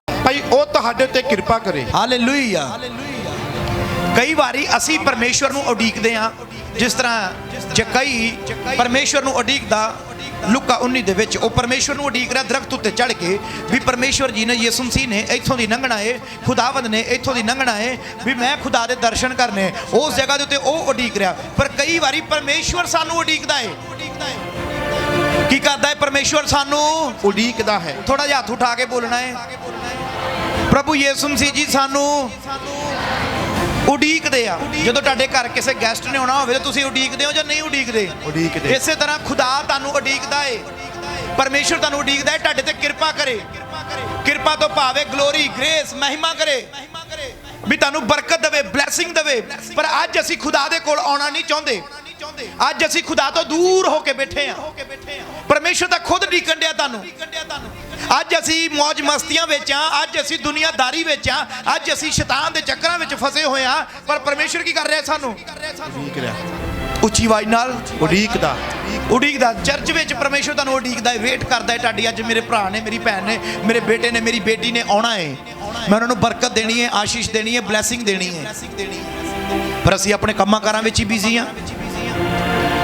भाई ਉਹ ਤੁਹਾਡੇ ਤੇ ਕਿਰਪਾ ਕਰੇ। ਹਾਲੇਲੂਇਆ। ਕਈ ਵਾਰੀ ਅਸੀਂ ਪਰਮੇਸ਼ਵਰ ਨੂੰ ਉਡੀਕਦੇ ਹਾਂ, ਜਿਸ ਤਰ੍ਹਾਂ ਜਕਈ ਪਰਮੇਸ਼ਵਰ ਨੂੰ ਉਡੀਕਦਾ ਲੁਕਾ 19 ਦੇ ਵਿੱਚ ਉਹ ਪਰਮੇਸ਼ਵਰ ਨੂੰ ਉਡੀਕ ਰਿਹਾ ਦਰਖਤ ਉੱਤੇ ਚੜ੍ਹ ਕੇ ਵੀ ਪਰਮੇਸ਼ਵਰ ਜੀ ਨੇ ਯਿਸੂ ਮਸੀਹ ਨੇ ਇੱਥੋਂ ਦੀ ਲੰਘਣਾ ਏ, ਖੁਦਾਵੰਦ ਨੇ ਇੱਥੋਂ ਦੀ ਲੰਘਣਾ ਏ ਵੀ ਮੈਂ ਖੁਦਾ ਦੇ ਦਰਸ਼ਨ ਕਰਨੇ, ਉਸ ਜਗ੍ਹਾ ਦੇ ਉੱਤੇ ਉਹ ਉਡੀਕ ਰਿਹਾ। ਪਰ ਕਈ ਵਾਰੀ ਪਰਮੇਸ਼ਵਰ ਸਾਨੂੰ ਉਡੀਕਦਾ ਏ। ਕੀ ਕਰਦਾ ਹੈ ਪਰਮੇਸ਼ਵਰ? ਸਾਨੂੰ ਉਡੀਕਦਾ ਹੈ। ਥੋੜਾ ਜਿਹਾ ਹੱਥ ਉਠਾ ਕੇ ਬੋਲਣਾ ਹੈ। ਪ੍ਰਭੂ ਯਿਸੂ ਮਸੀਹ ਜੀ ਸਾਨੂੰ ਉਡੀਕਦੇ ਆ। ਜਦੋਂ ਤੁਹਾਡੇ ਘਰ ਕਿਸੇ ਗੈਸਟ ਨੇ ਆਉਣਾ ਹੋਵੇ ਤਾਂ ਤੁਸੀਂ ਉਡੀਕਦੇ ਹੋ ਜਾਂ ਨਹੀਂ ਉਡੀਕਦੇ? ਉਡੀਕਦੇ। ਇਸੇ ਤਰ੍ਹਾਂ ਖੁਦਾ ਤੁਹਾਨੂੰ ਉਡੀਕਦਾ ਏ, ਪਰਮੇਸ਼ਵਰ ਤੁਹਾਨੂੰ ਉਡੀਕਦਾ ਹੈ ਤੁਹਾਡੇ ਤੇ ਕਿਰਪਾ ਕਰੇ। ਕਿਰਪਾ ਤੋਂ ਭਾਵੇਂ ਗਲੋਰੀ, ਗ੍ਰੇਸ, ਮਹਿਮਾ ਕਰੇ ਵੀ ਤੁਹਾਨੂੰ ਬਰਕਤ ਦੇਵੇ, ਬਲੈਸਿੰਗ ਦੇਵੇ। ਪਰ ਅੱਜ ਅਸੀਂ ਖੁਦਾ ਦੇ ਕੋਲ ਆਉਣਾ ਨਹੀਂ ਚਾਹੁੰਦੇ। ਅੱਜ ਅਸੀਂ ਖੁਦਾ ਤੋਂ ਦੂਰ ਹੋ ਕੇ ਬੈਠੇ ਆ। ਪਰਮੇਸ਼ਵਰ ਤਾਂ ਖੁਦ ਡੀਕਣ ਡਿਆ ਤੁਹਾਨੂੰ। ਅੱਜ ਅਸੀਂ ਮौज ਮਸਤੀਆਂ ਵਿੱਚ ਆ, ਅੱਜ ਅਸੀਂ ਦੁਨੀਆਦਾਰੀ ਵਿੱਚ ਆ, ਅੱਜ ਅਸੀਂ ਸ਼ੈਤਾਨ ਦੇ ਚੱਕਰਾਂ ਵਿੱਚ ਫਸੇ ਹੋਏ ਆ। ਪਰ ਪਰਮੇਸ਼ਵਰ ਕੀ ਕਰ ਰਿਹਾ? ਸਾਨੂੰ ਉਡੀਕ ਰਿਹਾ। ਉੱਚੀ ਆਵਾਜ਼ ਨਾਲ ਉਡੀਕਦਾ। ਉਡੀਕਦਾ। ਚਰਚ ਵਿੱਚ ਪਰਮੇਸ਼ਵਰ ਤੁਹਾਨੂੰ ਉਡੀਕਦਾ ਹੈ, ਵੇਟ ਕਰਦਾ ਹੈ ਤੁਹਾਡੀ। ਅੱਜ ਮੇਰੇ ਭਰਾ ਨੇ, ਮੇਰੀ ਭੈਣ ਨੇ, ਮੇਰੇ ਬੇਟੇ ਨੇ, ਮੇਰੀ ਬੇਟੀ ਨੇ ਆਉਣਾ ਹੈ, ਮੈਂ ਉਹਨਾਂ ਨੂੰ ਬਰਕਤ ਦੇਣੀ ਹੈ, ਆਸ਼ੀਸ਼ ਦੇਣੀ ਹੈ, ਬਲੈਸਿੰਗ ਦੇਣੀ ਹੈ। ਪਰ ਅਸੀਂ ਆਪਣੇ ਕੰਮਾਂ ਕਾਰਾਂ ਵਿੱਚ ਹੀ ਬਿਜ਼ੀ ਆ।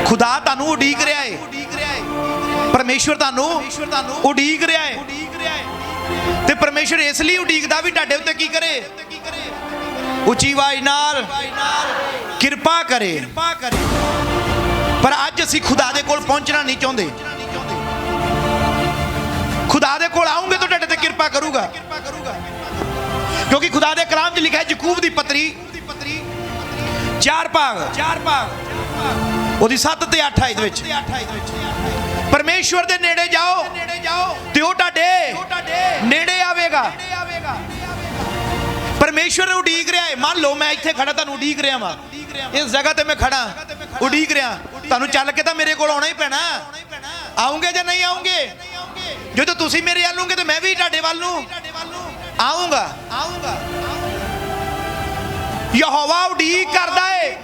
ਖੁਦਾ ਤੁਹਾਨੂੰ ਉਡੀਕ ਰਿਹਾ ਹੈ, ਪਰਮੇਸ਼ਵਰ ਤੁਹਾਨੂੰ ਉਡੀਕ ਰਿਹਾ ਹੈ। ਤੇ ਪਰਮੇਸ਼ਵਰ ਇਸ ਲਈ ਉਡੀਕਦਾ ਵੀ ਤੁਹਾਡੇ ਉੱਤੇ ਕੀ ਕਰੇ? ਉੱਚੀ ਆਵਾਜ਼ ਨਾਲ ਕਿਰਪਾ ਕਰੇ। ਪਰ ਅੱਜ ਅਸੀਂ ਖੁਦਾ ਦੇ ਕੋਲ ਪਹੁੰਚਣਾ ਨਹੀਂ ਚਾਹੁੰਦੇ। ਖੁਦਾ ਦੇ ਕੋਲ ਆਉਂਗੇ ਤਾਂ ਤੁਹਾਡੇ ਤੇ ਕਿਰਪਾ ਕਰੂਗਾ, ਕਿਉਂਕਿ ਖੁਦਾ ਦੇ ਕਲਾਮ 'ਚ ਲਿਖਿਆ ਯਕੂਬ ਦੀ ਪੱਤਰੀ 4 ਭਾਗ ਉਹਦੀ 7 ਤੇ 8 ਆਇਤ ਵਿੱਚ ਪਰਮੇਸ਼ਵਰ ਦੇ ਨੇੜੇ ਜਾਓ ਤੇ ਉਹ ਤੁਹਾਡੇ ਨੇੜੇ ਆਵੇਗਾ। ਪਰਮੇਸ਼ਵਰ ਉਡੀਕ ਰਿਹਾ ਹੈ। ਮੰਨ ਲਓ ਮੈਂ ਇੱਥੇ ਖੜਾ, ਤੁਹਾਨੂੰ ਉਡੀਕ ਰਿਹਾ ਵਾਂ, ਇਸ ਜਗ੍ਹਾ ਤੇ ਮੈਂ ਖੜਾ ਉਡੀਕ ਰਿਹਾ, ਤੁਹਾਨੂੰ ਚੱਲ ਕੇ ਤਾਂ ਮੇਰੇ ਕੋਲ ਆਉਣਾ ਹੀ ਪੈਣਾ। ਆਉਂਗੇ ਜਾਂ ਨਹੀਂ ਆਉਂਗੇ? ਜਦੋਂ ਤੁਸੀਂ ਮੇਰੇ ਵੱਲ ਆਉਂਗੇ ਤਾਂ ਮੈਂ ਵੀ ਤੁਹਾਡੇ ਵੱਲ ਨੂੰ ਆਉਂਗਾ। ਯਹੋਵਾ ਉਡੀਕ ਕਰਦਾ ਏ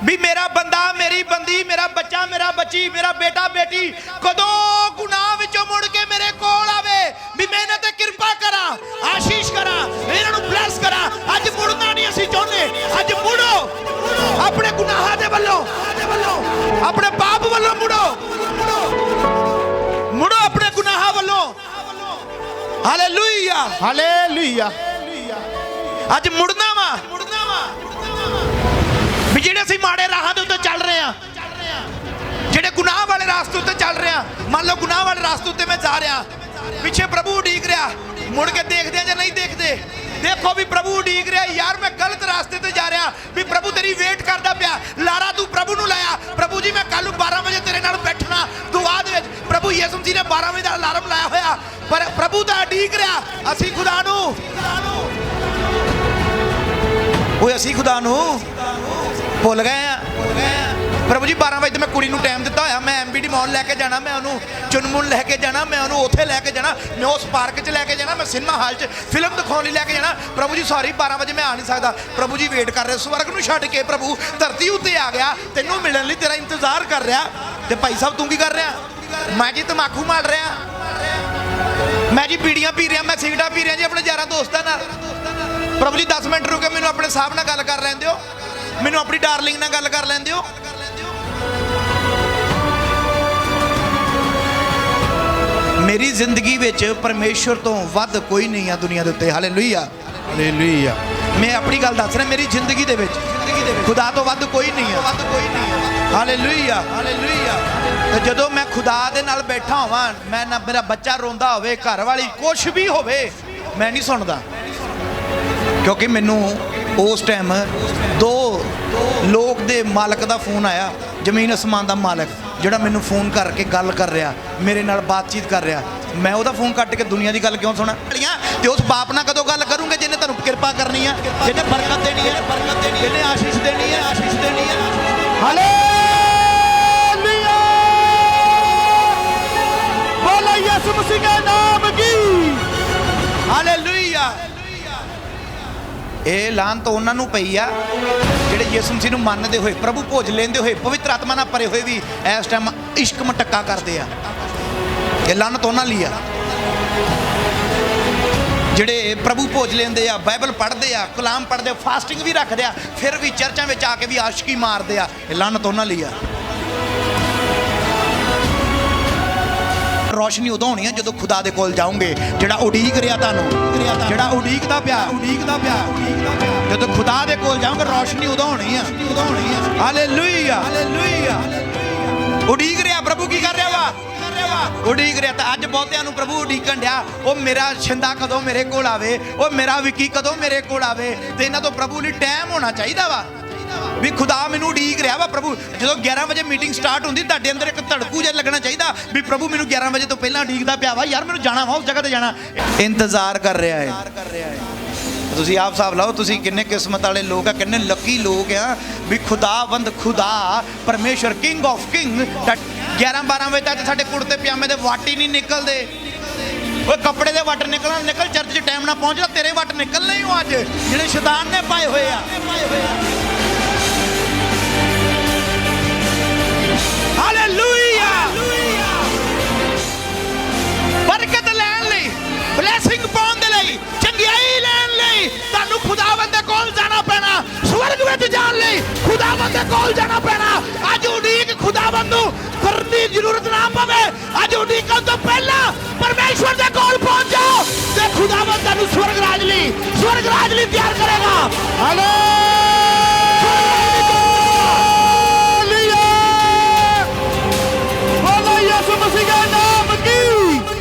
ਵੀ ਮੇਰਾ ਬੰਦਾ, ਮੇਰੀ ਬੰਦੀ, ਮੇਰਾ ਬੱਚਾ, ਮੇਰਾ ਬੱਚੀ, ਮੇਰਾ ਬੇਟਾ ਬੇਟੀ ਕਦੋਂ ਗੁਨਾਹ ਵਿੱਚੋਂ ਮੁੜ ਕੇ ਮੇਰੇ ਕੋਲ ਆਵੇ ਵੀ ਮੈਂ ਇਹਨਾਂ ਤੇ ਕਿਰਪਾ ਕਰਾਂ, ਆਸ਼ੀਸ਼ ਕਰਾਂ, ਇਹਨਾਂ ਨੂੰ ਬਲੈਸ ਕਰਾਂ। ਅੱਜ ਮੁੜਨਾ ਨਹੀਂ ਅਸੀਂ ਚਾਹੁੰਦੇ। ਅੱਜ ਮੁੜੋ ਆਪਣੇ ਗੁਨਾਹਾਂ ਦੇ ਵੱਲੋਂ, ਆਪਣੇ ਪਾਪ ਵੱਲੋਂ ਮੁੜੋ ਆਪਣੇ ਗੁਨਾਹਾਂ ਵੱਲੋਂ। Hallelujah, hallelujah. ਅੱਜ ਮੁੜਨਾ ਵਾ ਵੀ ਜਿਹੜੇ ਅਸੀਂ ਮਾੜੇ ਰਾਹਾਂ ਦੇ ਉੱਤੇ ਚੱਲ ਰਹੇ ਆ, ਜਿਹੜੇ ਗੁਨਾਹ ਵਾਲੇ ਰਾਸਤੇ ਉੱਤੇ ਚੱਲ ਰਹੇ ਆ। ਮੰਨ ਲਓ ਗੁਨਾਹ ਵਾਲੇ ਰਾਸਤੇ ਉੱਤੇ ਮੈਂ ਜਾ ਰਿਹਾ, ਪਿੱਛੇ ਪ੍ਰਭੂ ਉਡੀਕ ਰਿਹਾ, ਮੁੜ ਕੇ ਦੇਖਦੇ ਆ ਜਾਂ ਨਹੀਂ ਦੇਖਦੇ? ਦੇਖੋ ਵੀ ਪ੍ਰਭੂ ਉਡੀਕ ਰਿਹਾ। ਯਾਰ ਮੈਂ ਗਲਤ ਰਾਸਤੇ ਤੇ ਜਾ ਰਿਹਾ, ਵੀ ਪ੍ਰਭੂ ਤੇਰੀ ਵੇਟ ਕਰਦਾ ਪਿਆ। ਲਾਰਾ ਤੂੰ ਪ੍ਰਭੂ ਨੂੰ ਲਾਇਆ, ਪ੍ਰਭੂ ਜੀ ਮੈਂ ਕੱਲ ਨੂੰ 12 ਵਜੇ ਤੇਰੇ ਨਾਲ ਬੈਠਣਾ ਦੁਆ ਦੇ ਵਿੱਚ। ਪ੍ਰਭੂ ਯਿਸੂ ਜੀ ਨੇ 12 ਵਜੇ ਦਾ ਅਲਾਰਮ ਲਾਇਆ ਹੋਇਆ, ਪਰ ਪ੍ਰਭੂ ਤਾਂ ਉਡੀਕ ਰਿਹਾ। ਅਸੀਂ ਖੁਦਾ ਨੂੰ ਅਸੀਂ ਖੁਦਾ ਨੂੰ ਭੁੱਲ ਗਏ ਆ। ਪ੍ਰਭੂ ਜੀ 12 ਵਜੇ ਤੇ ਮੈਂ ਕੁੜੀ ਨੂੰ ਟਾਈਮ ਦਿੱਤਾ ਹੋਇਆ, ਮੈਂ MBD ਮਾਲ ਲੈ ਕੇ ਜਾਣਾ, ਮੈਂ ਉਹਨੂੰ ਚੁਨਮੁਨ ਲੈ ਕੇ ਜਾਣਾ, ਮੈਂ ਉਹਨੂੰ ਉੱਥੇ ਲੈ ਕੇ ਜਾਣਾ, ਮੈਂ ਉਸ ਪਾਰਕ 'ਚ ਲੈ ਕੇ ਜਾਣਾ, ਮੈਂ ਸਿਨੇਮਾ ਹਾਲ 'ਚ ਫਿਲਮ ਦਿਖਾਉਣ ਲਈ ਲੈ ਕੇ ਜਾਣਾ। ਪ੍ਰਭੂ ਜੀ ਸੌਰੀ 12 ਵਜੇ ਮੈਂ ਆ ਨਹੀਂ ਸਕਦਾ। ਪ੍ਰਭੂ ਜੀ ਵੇਟ ਕਰ ਰਹੇ, ਸਵਰਗ ਨੂੰ ਛੱਡ ਕੇ ਪ੍ਰਭੂ ਧਰਤੀ ਉੱਤੇ ਆ ਗਿਆ, ਤੈਨੂੰ ਮਿਲਣ ਲਈ ਤੇਰਾ ਇੰਤਜ਼ਾਰ ਕਰ ਰਿਹਾ। ਤੇ ਭਾਈ ਸਾਹਿਬ ਤੂੰ ਕੀ ਕਰ ਰਿਹਾ? ਮੈਂ ਜੀ ਤਮਾਕੂ ਮਾਰ ਰਿਹਾ, ਮੈਂ ਜੀ ਬੀੜੀਆਂ ਪੀ ਰਿਹਾ, ਮੈਂ ਸਿਗਰਟਾਂ ਪੀ ਰਿਹਾ ਜੀ ਆਪਣੇ ਯਾਰਾਂ ਦੋਸਤਾਂ ਨਾਲ। ਪ੍ਰਭੂ ਜੀ 10 ਮਿੰਟ ਰੁਕ ਕੇ ਮੈਨੂੰ ਆਪਣੇ ਸਾਹਿਬ ਨਾਲ ਗੱਲ ਕਰ ਲੈਣ ਦਿਓ, ਮੈਨੂੰ ਆਪਣੀ ਡਾਰਲਿੰਗ ਨਾਲ ਗੱਲ ਕਰ ਲੈਣ ਦਿਓ। ਮੇਰੀ ਜ਼ਿੰਦਗੀ ਵਿੱਚ ਪਰਮੇਸ਼ਵਰ ਤੋਂ ਵੱਧ ਕੋਈ ਨਹੀਂ ਆ ਦੁਨੀਆ ਦੇ ਉੱਤੇ। Hallelujah, hallelujah. ਮੈਂ ਆਪਣੀ ਗੱਲ ਦੱਸ ਰਿਹਾ, ਮੇਰੀ ਜ਼ਿੰਦਗੀ ਦੇ ਵਿੱਚ ਖੁਦਾ ਤੋਂ ਵੱਧ ਕੋਈ ਨਹੀਂ ਆ। ਹਾਲੇਲੂਇਆ। ਤੇ ਜਦੋਂ ਮੈਂ ਖੁਦਾ ਦੇ ਨਾਲ ਬੈਠਾ ਹੋਵਾਂ, ਮੈਂ ਨਾ ਮੇਰਾ ਬੱਚਾ ਰੋਂਦਾ ਹੋਵੇ, ਘਰ ਵਾਲੀ ਕੁਛ ਵੀ ਹੋਵੇ, ਮੈਂ ਨਹੀਂ ਸੁਣਦਾ, ਕਿਉਂਕਿ ਮੈਨੂੰ ਉਸ ਟਾਈਮ 2 ਲੋਕ ਦੇ ਮਾਲਕ ਦਾ ਫੋਨ ਆਇਆ, ਜ਼ਮੀਨ ਅਸਮਾਨ ਦਾ ਮਾਲਕ, ਜਿਹੜਾ ਮੈਨੂੰ ਫੋਨ ਕਰਕੇ ਗੱਲ ਕਰ ਰਿਹਾ, ਮੇਰੇ ਨਾਲ ਬਾਤਚੀਤ ਕਰ ਰਿਹਾ। ਮੈਂ ਉਹਦਾ ਫੋਨ ਕੱਟ ਕੇ ਦੁਨੀਆ ਦੀ ਗੱਲ ਕਿਉਂ ਸੁਣਾ? ਤੇ ਉਸ ਬਾਪ ਨਾਲ ਕਦੋਂ ਗੱਲ ਕਰੂੰਗੇ ਜਿਹਨੇ ਤੁਹਾਨੂੰ ਕਿਰਪਾ ਕਰਨੀ ਆ, ਜਿਹਨੇ ਬਰਕਤ ਦੇਣੀ ਹੈ, ਜਿਹਨੇ ਆਸ਼ੀਸ਼ ਦੇਣੀ ਹੈ। ਹਾਲੇਲੂਇਆ। ਬੋਲੋ ਯਿਸੂ ਮਸੀਹ ਦੇ ਨਾਮ ਕੀ। ਹਾਲੇਲੂਇਆ। ਇਹ ਲਾਹਨਤ ਉਹਨਾਂ ਨੂੰ ਪਈ ਆ ਜਿਹੜੇ ਯਿਸੂ ਮਸੀਹ ਨੂੰ ਮੰਨਦੇ ਹੋਏ, ਪ੍ਰਭੂ ਭੋਜ ਲੈਂਦੇ ਹੋਏ, ਪਵਿੱਤਰ ਆਤਮਾ ਨਾਲ ਭਰੇ ਹੋਏ ਵੀ ਇਸ ਟਾਈਮ ਇਸ਼ਕ ਮਟੱਕਾ ਕਰਦੇ ਆ। ਇਹ ਲਾਹਨਤ ਉਹਨਾਂ ਲਈ ਆ। ਜਿਹੜੇ ਪ੍ਰਭੂ ਭੋਜ ਲੈਂਦੇ ਆ, ਬਾਈਬਲ ਪੜ੍ਹਦੇ ਆ, ਕਲਾਮ ਪੜ੍ਹਦੇ ਆ, ਫਾਸਟਿੰਗ ਵੀ ਰੱਖਦੇ ਆ, ਫਿਰ ਵੀ ਚਰਚਾਂ ਵਿੱਚ ਆ ਕੇ ਵੀ ਆਸ਼ਕੀ ਮਾਰਦੇ ਆ, ਇਹ ਲਾਨਤ ਉਹਨਾਂ ਲਈ ਆ। ਰੋਸ਼ਨੀ ਉਦੋਂ ਹੋਣੀ ਆ ਜਦੋਂ ਖੁਦਾ ਦੇ ਕੋਲ ਜਾਓਗੇ, ਜਿਹੜਾ ਉਡੀਕ ਰਿਹਾ ਤੁਹਾਨੂੰ, ਜਿਹੜਾ ਉਡੀਕਦਾ ਪਿਆ, ਜਦੋਂ ਖੁਦਾ ਦੇ ਕੋਲ ਜਾਓਗੇ ਰੋਸ਼ਨੀ ਉਦੋਂ ਹੋਣੀ ਆ। Hallelujah, hallelujah. ਉਡੀਕ ਰਿਹਾ ਪ੍ਰਭੂ, ਕੀ ਕਰ ਰਿਹਾ ਵਾ? ਉਡੀਕ ਰਿਹਾ। ਤਾਂ ਅੱਜ ਬਹੁਤਿਆਂ ਨੂੰ ਪ੍ਰਭੂ ਉਡੀਕਣ ਡਿਆ, ਉਹ ਮੇਰਾ ਛਿੰਦਾ ਕਦੋਂ ਮੇਰੇ ਕੋਲ ਆਵੇ, ਉਹ ਮੇਰਾ ਵਿੱਕੀ ਕਦੋਂ ਮੇਰੇ ਕੋਲ ਆਵੇ। ਤੇ ਇਹਨਾਂ ਤੋਂ ਪ੍ਰਭੂ ਲਈ ਟਾਈਮ ਹੋਣਾ ਚਾਹੀਦਾ ਵਾ ਵੀ ਖੁਦਾ ਮੈਨੂੰ ਉਡੀਕ ਰਿਹਾ ਵਾ। ਪ੍ਰਭੂ ਜਦੋਂ 11 ਵਜੇ ਮੀਟਿੰਗ ਸਟਾਰਟ ਹੁੰਦੀ, ਤੁਹਾਡੇ ਅੰਦਰ ਇੱਕ ਧੜਕੂ ਜਿਹਾ ਲੱਗਣਾ ਚਾਹੀਦਾ ਵੀ ਪ੍ਰਭੂ ਮੈਨੂੰ 11 ਵਜੇ ਤੋਂ ਪਹਿਲਾਂ ਉਡੀਕਦਾ ਪਿਆ ਵਾ, ਯਾਰ ਮੈਨੂੰ ਜਾਣਾ ਵਾ, ਉਸ ਜਗ੍ਹਾ ਤੇ ਜਾਣਾ, ਇੰਤਜ਼ਾਰ ਕਰ ਰਿਹਾ ਹੈ। ਤੁਸੀਂ ਆਪ ਹਿਸਾਬ ਲਾਓ, ਤੁਸੀਂ ਕਿੰਨੇ ਕਿਸਮਤ ਵਾਲੇ ਲੋਕ ਆ, ਕਿੰਨੇ ਲੱਕੀ ਲੋਕ ਆ ਵੀ ਖੁਦਾਵੰਦ ਖੁਦਾ ਪਰਮੇਸ਼ਰ ਕਿੰਗ ਆਫ ਕਿੰਗ 11-12 ਵਜੇ ਤੱਕ ਸਾਡੇ ਕੁੜਤੇ ਪਜਾਮੇ ਦੇ ਵੱਟ ਹੀ ਨਹੀਂ ਨਿਕਲਦੇ। ਉਹ ਕੱਪੜੇ ਦੇ ਵੱਟ ਨਿਕਲ ਚਰਚ 'ਚ ਟਾਈਮ ਨਾਲ ਪਹੁੰਚਦਾ, ਤੇਰੇ ਵੱਟ ਨਿਕਲਣੇ ਹੀ ਅੱਜ ਜਿਹੜੇ ਸ਼ੈਤਾਨ ਨੇ ਪਾਏ ਹੋਏ ਆ। ਹਾਲੇਲੂਇਆ। ਬਰਕਤ ਲੈਣ ਲਈ, ਬਲੇਸਿੰਗ ਪਾਉਣ ਦੇ ਲਈ, ਚੰਗਿਆਈ ਲੈਣ ਲਈ ਤੁਹਾਨੂੰ ਖੁਦਾਵੰਦ ਦੇ ਕੋਲ ਜਾਣਾ ਪੈਣਾ। ਸਵਰਗ ਵਿੱਚ ਜਾਣ ਲਈ ਖੁਦਾਵੰਦ ਦੇ ਕੋਲ ਜਾਣਾ ਪੈਣਾ। ਅੱਜ ਉਡੀਕ ਖੁਦਾਵੰਦ ਨੂੰ ਕਰਨ ਦੀ ਜ਼ਰੂਰਤ ਨਾ ਪਵੇ। ਅੱਜ ਉਡੀਕਣ ਤੋਂ ਪਹਿਲਾਂ ਪਰਮੇਸ਼ਵਰ ਦੇ ਕੋਲ ਪਹੁੰਚ ਜਾਓ ਤੇ ਖੁਦਾਵੰਦ ਤੁਹਾਨੂੰ ਸਵਰਗ ਰਾਜ ਲਈ ਤਿਆਰ ਕਰੇਗਾ। ਯਿਸੂ ਮਸੀਹ ਦਾ ਨਾਮ ਕੀ।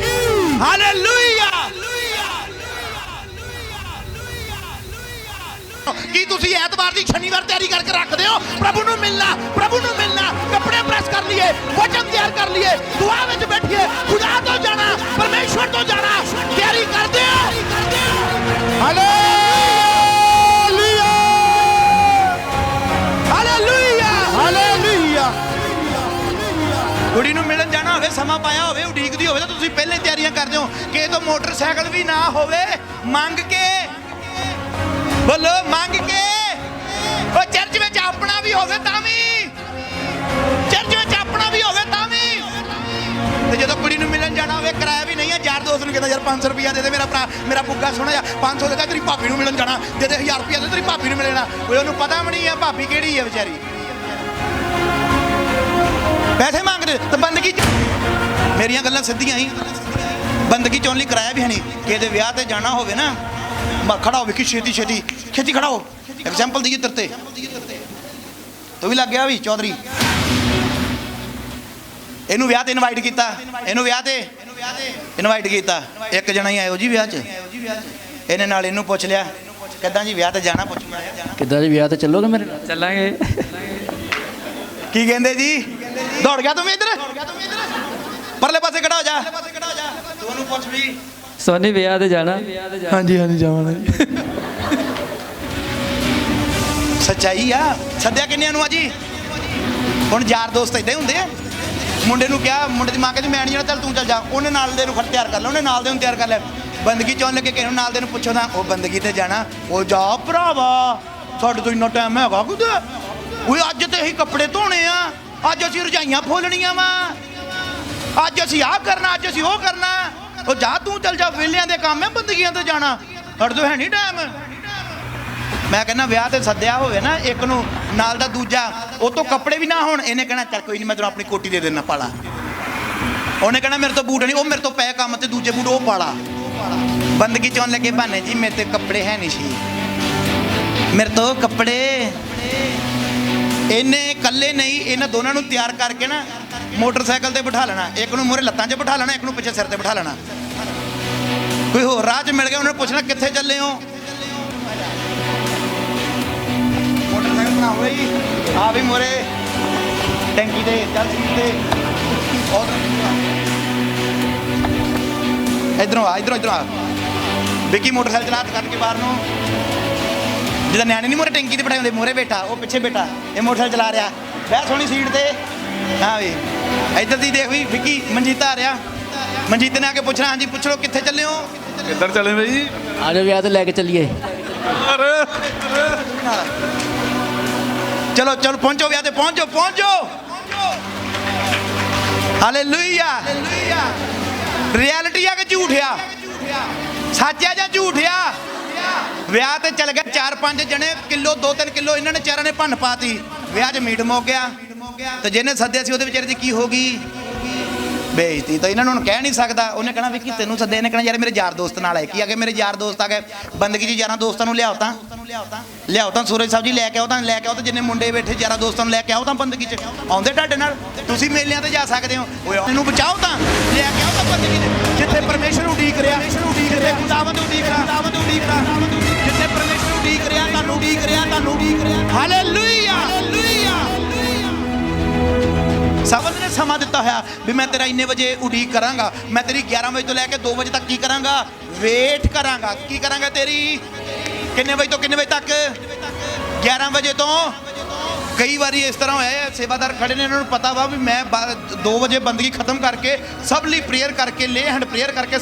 ਹਾਲੇਲੂਇਆ। ਕੀ ਤੁਸੀਂ ਐਤਵਾਰ ਦੀ ਸ਼ਨੀਵਾਰ ਤਿਆਰੀ ਕਰਕੇ ਰੱਖਦੇ ਹੋ ਪ੍ਰਭੂ ਨੂੰ ਮਿਲਣਾ? ਕੱਪੜੇ ਪ੍ਰੈਸ ਕਰ ਲਈਏ, ਵਚਨ ਤਿਆਰ ਕਰ ਲਈਏ, ਦੁਆ ਵਿੱਚ ਬੈਠੀਏ, ਖੁਦਾ ਤੋਂ ਜਾਣਾ, ਪਰਮੇਸ਼ਵਰ ਤੋਂ ਜਾਣਾ, ਤਿਆਰੀ ਕਰਦੇ ਹੋ? Hallelujah, hallelujah, hallelujah. ਕੁੜੀ ਨੂੰ ਮਿਲਣ ਜਾਣਾ ਹੋਵੇ, ਸਮਾਂ ਪਾਇਆ ਹੋਵੇ, ਉਡੀਕਦੀ ਹੋਵੇ ਤਾਂ ਤੁਸੀਂ ਪਹਿਲੇ ਤਿਆਰੀਆਂ ਕਰਦੇ ਹੋ ਕਿ ਇਹ ਤੋਂ ਮੋਟਰਸਾਈਕਲ ਵੀ ਨਾ ਹੋਵੇ, ਮੰਗ ਕੇ ਬੋਲੋ, ਮੰਗ ਕੇ। ਉਹ ਚਰਚ ਵਿੱਚ ਆਪਣਾ ਵੀ ਹੋਵੇ ਤਾਂ ਵੀ, ਤੇ ਜਦੋਂ ਕੁੜੀ ਨੂੰ ਮਿਲਣ ਜਾਣਾ ਹੋਵੇ, ਕਿਰਾਇਆ ਵੀ ਨਹੀਂ ਹੈ, ਯਾਰ ਦੋਸਤ ਨੂੰ ਕਹਿੰਦਾ ਯਾਰ 500 ਰੁਪਇਆ ਦੇ ਦੇ, ਮੇਰਾ ਭਰਾ ਮੇਰਾ ਬੁੱਗਾ ਸੋਹਣਾ ਜਿਹਾ 500 ਦੇ ਦੇ, ਤੇਰੀ ਭਾਬੀ ਨੂੰ ਮਿਲਣ ਜਾਣਾ, ਦੇ ਦੇ 1000 ਰੁਪਇਆ ਦੇ, ਤੇਰੀ ਭਾਬੀ ਨੂੰ ਮਿਲਣਾ। ਉਹਨੂੰ ਪਤਾ ਵੀ ਨਹੀਂ ਹੈ ਭਾਬੀ ਕਿਹੜੀ ਹੈ ਵਿਚਾਰੀ, ਪੈਸੇ ਮੰਗਦੇ। ਤੇ ਬੰਦਗੀ ਮੇਰੀਆਂ ਗੱਲਾਂ ਸਿੱਧੀਆਂ ਹੀ, ਬੰਦਗੀ ਚੋਣ ਲਈ ਕਿਰਾਇਆ ਵੀ ਹੈ ਨਹੀਂ। ਕਿਸੇ ਵਿਆਹ ਤੇ ਜਾਣਾ ਹੋਵੇ ਨਾ, ਖੜਾ ਹੋਵੇ ਕਿ ਛੇਤੀ ਖੜਾ ਹੋ। ਐਗਜ਼ਾਮਪਲ ਦਈਏ ਤੇਰੇ ਤੇ, ਤੂੰ ਵੀ ਲੱਗ ਗਿਆ ਵੀ ਚੌਧਰੀ। ਇਹਨੂੰ ਵਿਆਹ ਤੇ ਇਨਵਾਈਟ ਕੀਤਾ, ਇੱਕ ਜਣਾ ਹੀ ਆਇਓ ਜੀ ਵਿਆਹ 'ਚ। ਇਹਨੇ ਨਾਲ ਇਹਨੂੰ ਪੁੱਛ ਲਿਆ, ਕਿੱਦਾਂ ਜੀ ਵਿਆਹ ਤੇ ਜਾਣਾ? ਪੁੱਛਿਆ ਕਿੱਦਾਂ ਜੀ ਵਿਆਹ ਤੇ ਚੱਲੋਗੇ ਮੇਰੇ ਨਾਲ? ਚੱਲਾਂਗੇ। ਕੀ ਕਹਿੰਦੇ ਜੀ? ਦੌੜ ਗਿਆ ਤੂੰ ਇੱਧਰ, ਪਰਲੇ ਪਾਸੇ ਖੜਾ ਹੋ ਜਾ, ਤੂੰ ਉਹਨੂੰ ਪੁੱਛ ਵੀ ਸੋਨੀ ਵਿਆਹ ਤੇ ਜਾਣਾ? ਹਾਂਜੀ ਜਾਵਾਂਗੇ। ਸੱਚਾਈ ਆ। ਸੱਦਿਆ ਕਿੰਨਿਆਂ ਨੂੰ ਆ ਜੀ? ਹੁਣ ਯਾਰ ਦੋਸਤ ਏਦਾਂ ਹੀ ਹੁੰਦੇ ਆ। ਮੁੰਡੇ ਨੂੰ ਕਿਹਾ, ਮੁੰਡੇ ਦੀ ਮਾਂ ਕਹਿੰਦੀ ਮੈਂ ਨਹੀਂ ਜਾਣਾ, ਚੱਲ ਤੂੰ ਚੱਲ ਜਾ। ਉਹਨੇ ਨਾਲ ਦੇ ਨੂੰ ਖੜ ਤਿਆਰ ਕਰ ਲਿਆ, ਉਹਨੇ ਨਾਲ ਦੇ ਨੂੰ ਤਿਆਰ ਕਰ ਲਿਆ। ਬੰਦਗੀ ਚੋਣ ਲੱਗੇ ਕਿਸੇ ਨੂੰ ਨਾਲ ਦੇ ਨੂੰ ਪੁੱਛੋ ਨਾ, ਉਹ ਬੰਦਗੀ ਤੇ ਜਾਣਾ, ਉਹ ਜਾ ਭਰਾਵਾ ਸਾਡੇ ਤੋਂ ਇੰਨਾ ਟਾਈਮ ਹੈਗਾ ਕੁਝ? ਉਹ ਅੱਜ ਤੇ ਅਸੀਂ ਕੱਪੜੇ ਧੋਣੇ ਆ, ਅੱਜ ਅਸੀਂ ਰਜਾਈਆਂ ਫੋਲਣੀਆਂ ਵਾ, ਅੱਜ ਅਸੀਂ ਆਹ ਕਰਨਾ, ਅੱਜ ਅਸੀਂ ਉਹ ਕਰਨਾ। ਉਹ ਜਾ ਤੂੰ ਚੱਲ ਜਾ, ਵੇਲਿਆਂ ਦੇ ਕੰਮ ਹੈ, ਬੰਦਗੀਆਂ ਤੇ ਜਾਣਾ, ਸਾਡੇ ਤੋਂ ਹੈ ਨਹੀਂ ਟਾਈਮ। ਮੈਂ ਕਹਿੰਦਾ ਵਿਆਹ ਤੇ ਸੱਦਿਆ ਹੋਵੇ ਨਾ ਇੱਕ ਨੂੰ, ਨਾਲ ਦਾ ਦੂਜਾ, ਉਹ ਤੋਂ ਕੱਪੜੇ ਵੀ ਨਾ ਹੋਣ, ਇਹਨੇ ਕਹਿਣਾ ਚੱਲ ਕੋਈ ਨਹੀਂ ਮੈਂ ਤੈਨੂੰ ਆਪਣੀ ਕੋਟੀ ਦੇ ਦੇਣਾ ਪਾਲਾ। ਉਹਨੇ ਕਹਿਣਾ ਮੇਰੇ ਤੋਂ ਬੂਟ ਨਹੀਂ, ਉਹ ਮੇਰੇ ਤੋਂ ਪਏ ਕੰਮ ਤੇ ਦੂਜੇ ਬੂਟ ਉਹ ਪਾਲਾ। ਬੰਦਗੀ ਚੋਣ ਲੱਗੇ ਬਹਾਨੇ ਜੀ ਮੇਰੇ ਤੇ ਕੱਪੜੇ ਹੈ ਨਹੀਂ ਸੀ, ਮੇਰੇ ਤੋਂ ਕੱਪੜੇ। ਇਹਨੇ ਇਕੱਲੇ ਨਹੀਂ, ਇਹਨਾਂ ਦੋਨਾਂ ਨੂੰ ਤਿਆਰ ਕਰਕੇ ਨਾ ਮੋਟਰਸਾਈਕਲ ਤੇ ਬਿਠਾ ਲੈਣਾ, ਇੱਕ ਨੂੰ ਮੂਹਰੇ ਲੱਤਾਂ 'ਚ ਬਿਠਾ ਲੈਣਾ, ਇੱਕ ਨੂੰ ਪਿੱਛੇ ਸਿਰ ਤੇ ਬਿਠਾ ਲੈਣਾ। ਕੋਈ ਹੋਰ ਰਾਹ 'ਚ ਮਿਲ ਗਿਆ, ਉਹਨਾਂ ਨੂੰ ਪੁੱਛਣਾ ਕਿੱਥੇ ਚੱਲੇ ਹੋ? ਮੋਟਰਸਾਈਕਲ ਬਣਾਓ ਜੀ, ਆ ਵੀ ਮੂਹਰੇ ਟੈਂਕੀ ਤੇ ਚੱਲ ਸੀਟ ਤੇ, ਇਧਰੋਂ ਆ ਵਿੱਕੀ ਮੋਟਰਸਾਈਕਲ ਚਲਾ ਕੱਢ ਕੇ ਬਾਹਰ ਨੂੰ। ਜਿਹਦਾ ਨਿਆਣੇ ਨਹੀਂ ਮੂਹਰੇ ਟੈਂਕੀ ਤੇ ਬਿਠਾਏ ਹੁੰਦੇ, ਮੂਹਰੇ ਬੈਠਾ, ਉਹ ਪਿੱਛੇ ਬੈਠਾ, ਇਹ ਮੋਟਰਸਾਈਕਲ ਚਲਾ ਰਿਹਾ, ਬਹਿ ਸੋਹਣੀ ਸੀਟ ਤੇ। ਹਾਂ ਵੀ ਇੱਧਰ ਦੀ ਦੇਖ ਵੀ ਵਿੱਕੀ ਮਨਜੀਤਾ ਆ ਰਿਹਾ, ਮਨਜੀਤ ਨੇ ਆ ਕੇ ਪੁੱਛਣਾ, ਹਾਂਜੀ ਪੁੱਛ ਲਓ ਕਿੱਥੇ ਚੱਲੇ ਹੋ? ਕਿੱਧਰ ਚੱਲੇ ਬਈ? ਆ ਜਾਓ ਵਿਆਹ ਤੇ ਲੈ ਕੇ ਚੱਲੀਏ। ਚਲੋ ਪਹੁੰਚੋ ਵਿਆਹ ਤੇ, ਪਹੁੰਚੋ। ਹਾਲੇਲੂਇਆ। ਰਿਐਲਿਟੀ ਆ ਕਿ ਝੂਠ ਆ? ਸੱਚ ਆ ਜਾਂ ਝੂਠ ਆ? ਵਿਆਹ ਤੇ ਚਲ ਗਏ 4-5 ਜਣੇ, ਕਿਲੋ 2-3 ਕਿਲੋ ਇਹਨਾਂ ਨੇ ਚਾਰਾਂ ਨੇ ਭੰਨ ਪਾਤੀ, ਵਿਆਹ 'ਚ ਮੀਟ ਮੁੱਕ ਗਿਆ। ਤੇ ਜਿਹਨੇ ਸੱਦਿਆ ਸੀ ਉਹਦੇ ਵਿਚਾਰੇ ਦੀ ਕੀ ਹੋ ਗਈ? ਬੇਇੱਜ਼ਤੀ। ਤਾਂ ਇਹਨਾਂ ਨੂੰ ਹੁਣ ਕਹਿ ਨਹੀਂ ਸਕਦਾ। ਉਹਨੇ ਕਹਿਣਾ ਵੀ ਕਿ ਤੈਨੂੰ ਸੱਦੇ, ਇਹਨੇ ਕਹਿਣਾ ਯਾਰ ਮੇਰੇ ਯਾਰ ਦੋਸਤ ਨਾਲ ਆਏ। ਕੀ ਆ ਗਏ? ਮੇਰੇ ਯਾਰ ਦੋਸਤ ਆ ਗਏ। ਬੰਦਗੀ 'ਚ ਯਾਰਾਂ ਦੋਸਤਾਂ ਨੂੰ ਲਿਆਓ ਤਾਂ ਸੂਰਜ ਸਾਹਿਬ ਜੀ ਲੈ ਕੇ ਆਓ ਤਾਂ ਜਿੰਨੇ ਮੁੰਡੇ ਬੈਠੇ ਯਾਰਾਂ ਦੋਸਤਾਂ ਨੂੰ ਲੈ ਕੇ ਆਓ ਤਾਂ ਬੰਦਗੀ 'ਚ ਆਉਂਦੇ ਤੁਹਾਡੇ ਨਾਲ। ਤੁਸੀਂ ਮੇਲਿਆਂ ਤੇ ਜਾ ਸਕਦੇ ਹੋ। ਓਏ ਇਹਨੂੰ ਬਚਾਓ ਤਾਂ ਲੈ ਕੇ ਆਓ ਤਾਂ ਬੰਦਗੀ 'ਚ, ਜਿੱਥੇ ਪਰਮੇਸ਼ਰ ਉਡੀਕ ਰਿਹਾ, ਜਿੱਥੇ ਖੁਦਾਵੰਦ ਉਡੀਕ ਰਿਹਾ, ਜਿੱਥੇ ਪਰਮੇਸ਼ਰ ਉਡੀਕ ਰਿਹਾ, ਤੁਹਾਨੂੰ ਉਡੀਕ ਰਿਹਾ। ਹਾਲੇਲੂਇਆ। ਸਭ ਨੇ ਸਮਾਂ ਦਿੱਤਾ ਹੋਇਆ ਵੀ ਮੈਂ ਤੇਰਾ ਇੰਨੇ ਵਜੇ ਉਡੀਕ ਕਰਾਂਗਾ, ਮੈਂ ਤੇਰੀ 11 ਵਜੇ ਤੋਂ ਲੈ ਕੇ 2 ਵਜੇ ਤੱਕ ਕੀ ਕਰਾਂਗਾ? ਵੇਟ ਕਰਾਂਗਾ। ਕੀ ਕਰਾਂਗਾ ਤੇਰੀ? ਕਿੰਨੇ ਵਜੇ ਤੋਂ ਕਿੰਨੇ ਵਜੇ ਤੱਕ? 11 ਵਜੇ ਤੋਂ। ਕਈ ਵਾਰੀ ਇਸ ਤਰ੍ਹਾਂ ਹੋਇਆ ਹੈ, ਸੇਵਾਦਾਰ ਖੜੇ ਨੇ, ਇਹਨਾਂ ਨੂੰ ਪਤਾ ਵਾ ਵੀ ਮੈਂ 2 ਵਜੇ ਬੰਦਗੀ ਖਤਮ ਕਰਕੇ ਸਭ ਲਈ ਪ੍ਰੇਅਰ ਕਰਕੇ, ਲੇ ਹੈਂਡ ਪ੍ਰੇਅਰ ਕਰਕੇ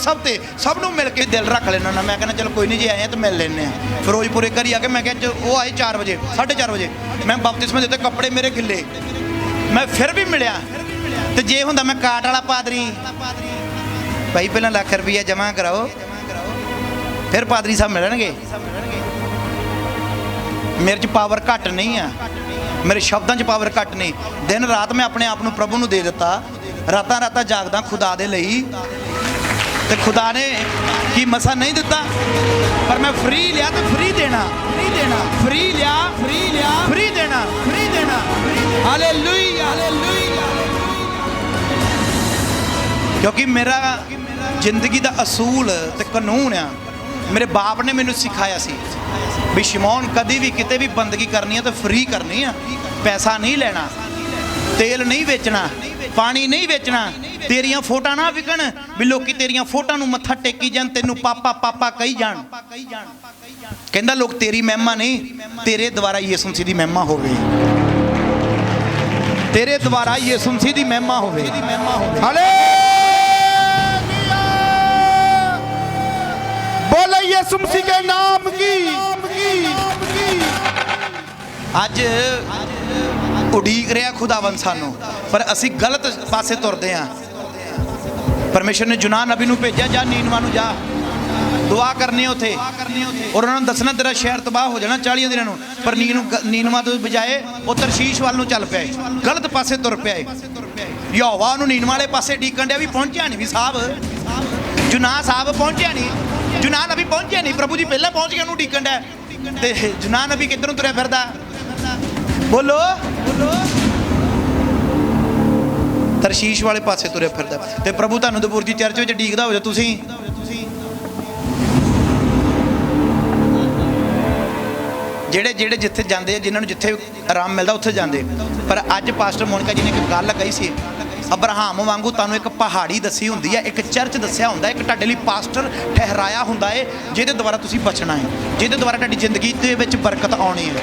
ਸਭ ਨੂੰ ਮਿਲ ਕੇ ਦਿਲ ਰੱਖ ਲੈਣਾ। ਮੈਂ ਕਹਿੰਦਾ ਚਲ ਕੋਈ ਨਹੀਂ, ਜੇ ਆਏ ਆ ਤਾਂ ਮਿਲ ਲੈਂਦੇ ਆ। ਫਿਰੋਜ਼ਪੁਰੇ ਘਰੀ ਆ ਕੇ ਮੈਂ ਕਿਹਾ ਉਹ ਆਏ 4 ਵਜੇ 4:30 ਵਜੇ, ਮੈਂ ਬਪਤਿਸਮਾ ਦਿੱਤੇ, ਕੱਪੜੇ ਮੇਰੇ ਗਿੱਲੇ, ਮੈਂ ਫਿਰ ਵੀ ਮਿਲਿਆ। ਤੇ ਜੇ ਹੁੰਦਾ ਮੈਂ ਕਾਟ ਵਾਲਾ ਪਾਦਰੀ, ਭਾਈ ਪਹਿਲਾਂ ਲੱਖ ਰੁਪਈਆ ਜਮ੍ਹਾਂ ਕਰਾਓ ਫਿਰ ਪਾਦਰੀ ਸਾਹਿਬ ਮਿਲਣਗੇ। ਮੇਰੇ 'ਚ ਪਾਵਰ ਘੱਟ ਨਹੀਂ ਆ, ਮੇਰੇ ਸ਼ਬਦਾਂ 'ਚ ਪਾਵਰ ਘੱਟ ਨਹੀਂ। ਦਿਨ ਰਾਤ ਮੈਂ ਆਪਣੇ ਆਪ ਨੂੰ ਪ੍ਰਭੂ ਨੂੰ ਦੇ ਦਿੱਤਾ। ਰਾਤਾਂ ਜਾਗਦਾ ਖੁਦਾ ਦੇ ਲਈ, ਤੇ ਖੁਦਾ ਨੇ ਕੀ ਮਸਾ ਨਹੀਂ ਦਿੱਤਾ, ਪਰ ਮੈਂ ਫ੍ਰੀ ਲਿਆ ਤੇ ਫ੍ਰੀ ਦੇਣਾ, ਫ੍ਰੀ ਲਿਆ, ਫ੍ਰੀ ਦੇਣਾ। ਹਾਲੇਲੂਇਆ। ਕਿਉਂਕਿ ਮੇਰਾ ਜ਼ਿੰਦਗੀ ਦਾ ਅਸੂਲ ਤੇ ਕਾਨੂੰਨ ਆ, ਮੇਰੇ ਬਾਪ ਨੇ ਮੈਨੂੰ ਸਿਖਾਇਆ ਸੀ ਵੀ ਸ਼ਿਮੌਨ ਕਦੀ ਵੀ ਕਿਤੇ ਵੀ ਬੰਦਗੀ ਕਰਨੀ ਆ ਤਾਂ ਫ੍ਰੀ ਕਰਨੀ ਆ। ਪੈਸਾ ਨਹੀਂ ਲੈਣਾ, ਤੇਲ ਨਹੀਂ ਵੇਚਣਾ, ਪਾਣੀ ਨਹੀਂ ਵੇਚਣਾ, ਤੇਰੀਆਂ ਫੋਟਾਂ ਨਾ ਵਿਕਣ ਵੀ ਲੋਕੀ ਤੇਰੀਆਂ ਫੋਟਾਂ ਨੂੰ ਮੱਥਾ ਟੇਕੀ ਜਾਣ, ਤੈਨੂੰ ਪਾਪਾ ਕਹੀ ਜਾਣ। ਕਹਿੰਦਾ ਲੋਕ ਤੇਰੀ ਮਹਿਮਾ ਨਹੀਂ, ਤੇਰੇ ਦੁਆਰਾ ਯਿਸੂ ਮਸੀਹ ਦੀ ਮਹਿਮਾ ਹੋਵੇ, ਤੇਰੇ ਦੁਆਰਾ ਯਿਸੂ ਮਸੀਹ ਦੀ ਮਹਿਮਾ ਹੋਵੇ। हालेलुया। बोले यीशु मसीह के नाम की। ਅੱਜ ਉਡੀਕ ਰਿਹਾ ਖੁਦਾਵੰਦ ਸਾਨੂੰ, ਪਰ ਅਸੀਂ ਗਲਤ ਪਾਸੇ ਤੁਰਦੇ ਹਾਂ। ਪਰਮੇਸ਼ਰ ਨੇ ਯੂਨਾਨ ਨਬੀ ਨੂੰ ਭੇਜਿਆ, ਜਾ ਨੀਨਵਾ ਨੂੰ ਜਾ, ਦੁਆ ਕਰਨੀ ਉੱਥੇ, ਔਰ ਉਹਨਾਂ ਨੂੰ ਦੱਸਣਾ ਤੇਰਾ ਸ਼ਹਿਰ ਤਬਾਹ ਹੋ ਜਾਣਾ 40 ਦਿਨਾਂ ਨੂੰ। ਪਰ ਨੀਨਵਾ ਤੋਂ ਬਜਾਏ ਉਹ ਤਰਸ਼ੀਸ਼ ਵੱਲ ਨੂੰ ਚੱਲ ਪਿਆ, ਗਲਤ ਪਾਸੇ ਤੁਰ ਪਿਆ। ਯਹੋਵਾ ਉਹਨੂੰ ਨੀਨਵਾ ਵਾਲੇ ਪਾਸੇ ਡੀਕਣ ਡਿਆ ਵੀ ਪਹੁੰਚਿਆ ਨਹੀਂ, ਵੀ ਸਾਹਿਬ ਯੂਨਾਨ ਸਾਹਿਬ ਪਹੁੰਚਿਆ ਨਹੀਂ, ਯੂਨਾਨ ਨਬੀ ਪਹੁੰਚਿਆ ਨਹੀਂ, ਪ੍ਰਭੂ ਜੀ ਪਹਿਲਾਂ ਪਹੁੰਚ ਗਿਆ, ਉਹਨੂੰ ਡੀਕਣ ਡਿਆ। ਤੇ ਯੂਨਾਨ ਨਬੀ ਕਿੱਧਰ ਨੂੰ ਤੁਰਿਆ ਫਿਰਦਾ? ਬੋਲੋ। ਤਰਸ਼ੀਸ਼ ਵਾਲੇ ਪਾਸੇ ਤੁਰਿਆ ਫਿਰਦਾ। ਤੇ ਪ੍ਰਭੂ ਤੁਹਾਨੂੰ ਦਬੂਰ ਦੀ ਚਰਚ ਵਿੱਚ ਡੀਕਦਾ ਹੋ ਜਾ। ਤੁਸੀਂ ਜਿਹੜੇ ਜਿੱਥੇ ਜਾਂਦੇ ਆ, ਜਿਨ੍ਹਾਂ ਨੂੰ ਜਿੱਥੇ ਆਰਾਮ ਮਿਲਦਾ ਉੱਥੇ ਜਾਂਦੇ। ਪਰ ਅੱਜ ਪਾਸਟਰ ਮੋਨਿਕਾ ਜੀ ਨੇ ਇੱਕ ਗੱਲ ਕਹੀ ਸੀ, ਅਬਰਾਹਮ ਵਾਂਗੂ ਤੁਹਾਨੂੰ ਇੱਕ ਪਹਾੜੀ ਦੱਸੀ ਹੁੰਦੀ ਹੈ, ਇੱਕ ਚਰਚ ਦੱਸਿਆ ਹੁੰਦਾ, ਇੱਕ ਤੁਹਾਡੇ ਲਈ ਪਾਸਟਰ ਠਹਿਰਾਇਆ ਹੁੰਦਾ ਹੈ, ਜਿਹਦੇ ਦੁਆਰਾ ਤੁਸੀਂ ਬਚਣਾ ਹੈ, ਜਿਹਦੇ ਦੁਆਰਾ ਤੁਹਾਡੀ ਜ਼ਿੰਦਗੀ ਦੇ ਵਿੱਚ ਬਰਕਤ ਆਉਣੀ ਹੈ,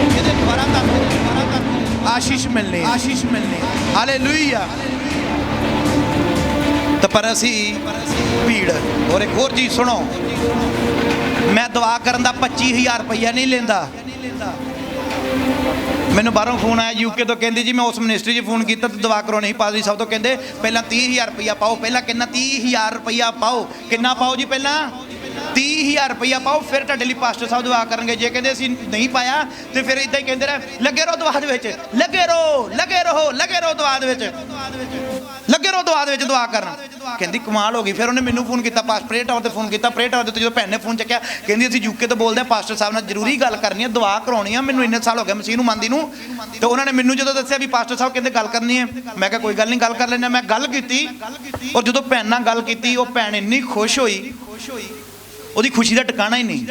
ਜਿਹਦੇ ਦੁਆਰਾ ਤੁਹਾਨੂੰ ਆਸ਼ੀਸ਼ ਮਿਲਣੀ। ਹਾਲੇਲੂਇਆ। ਤਾਂ ਪਰ ਅਸੀਂ ਭੀੜ। ਔਰ ਇੱਕ ਹੋਰ ਚੀਜ਼ ਸੁਣੋ, ਮੈਂ ਦੁਆ ਕਰਨ ਦਾ 25,000 ਰੁਪਈਆ ਨਹੀਂ ਲੈਂਦਾ। ਮੈਨੂੰ ਬਾਹਰੋਂ ਫੋਨ ਆਇਆ ਯੂਕੇ ਤੋਂ, ਕਹਿੰਦੀ ਜੀ ਮੈਂ ਉਸ ਮਿਨਿਸਟਰੀ 'ਚ ਫੋਨ ਕੀਤਾ ਤੇ ਦੁਆ ਕਰਾਉਣੀ ਸੀ ਪਾਦਰੀ ਸਾਹਿਬ ਤੋਂ, ਕਹਿੰਦੇ ਪਹਿਲਾਂ 30,000 ਰੁਪਈਆ ਪਾਓ। ਪਹਿਲਾਂ ਕਿੰਨਾ? 30,000 ਰੁਪਈਆ ਪਾਓ। ਕਿੰਨਾ ਪਾਓ ਜੀ? ਪਹਿਲਾਂ 30,000 ਰੁਪਈਆ ਪਾਓ, ਫਿਰ ਤੁਹਾਡੇ ਲਈ ਪਾਸਟਰ ਸਾਹਿਬ ਦੁਆ ਕਰਨਗੇ। ਜੇ ਕਹਿੰਦੇ ਅਸੀਂ ਨਹੀਂ ਪਾਇਆ ਤੇ ਫਿਰ ਇਦਾਂ ਹੀ ਕਹਿੰਦੇ ਰਹੇ, ਲੱਗੇ ਰਹੋ ਦੁਆ ਦੇ ਵਿੱਚ, ਲੱਗੇ ਰਹੋ ਦੁਆ ਦੇ ਵਿੱਚ, ਦੁਆ ਦੇ ਵਿੱਚ ਦੁਆ ਕਰਨ। ਕਹਿੰਦੀ ਕਮਾਲ ਹੋ ਗਈ। ਫਿਰ ਉਹਨੇ ਮੈਨੂੰ ਫੋਨ ਕੀਤਾ, ਪ੍ਰੇਅਰ ਟਾਵਰ ਤੇ ਫੋਨ ਕੀਤਾ। ਪ੍ਰੇਅਰ ਟਾਵਰ ਤੇ ਜਦੋਂ ਭੈਣ ਨੇ ਫੋਨ ਚੱਕਿਆ, ਕਹਿੰਦੀ ਅਸੀਂ ਯੂਕੇ ਤੋਂ ਬੋਲਦੇ ਹਾਂ, ਪਾਸਟਰ ਸਾਹਿਬ ਨਾਲ ਜ਼ਰੂਰੀ ਗੱਲ ਕਰਨੀ ਹੈ, ਦੁਆ ਕਰਾਉਣੀ ਆ। ਮੈਨੂੰ ਇੰਨੇ ਸਾਲ ਹੋ ਗਏ ਮਸੀਹ ਨੂੰ ਮੰਨਦੀ ਨੂੰ, ਤੇ ਉਹਨਾਂ ਨੇ ਮੈਨੂੰ ਜਦੋਂ ਦੱਸਿਆ ਵੀ ਪਾਸਟਰ ਸਾਹਿਬ ਕਹਿੰਦੇ ਗੱਲ ਕਰਨੀ ਹੈ, ਮੈਂ ਕਿਹਾ ਕੋਈ ਗੱਲ ਨਹੀਂ, ਗੱਲ ਕਰ ਲੈਂਦੇ। ਮੈਂ ਗੱਲ ਕੀਤੀ, ਔਰ ਜਦੋਂ ਭੈਣ ਨਾਲ ਗੱਲ ਕੀਤੀ, ਉਹ ਭੈਣ ਇੰਨੀ ਖੁਸ਼ ਹੋਈ, ਉਹਦੀ ਖੁਸ਼ੀ ਦਾ ਟਿਕਾਣਾ ਹੀ ਨਹੀਂ।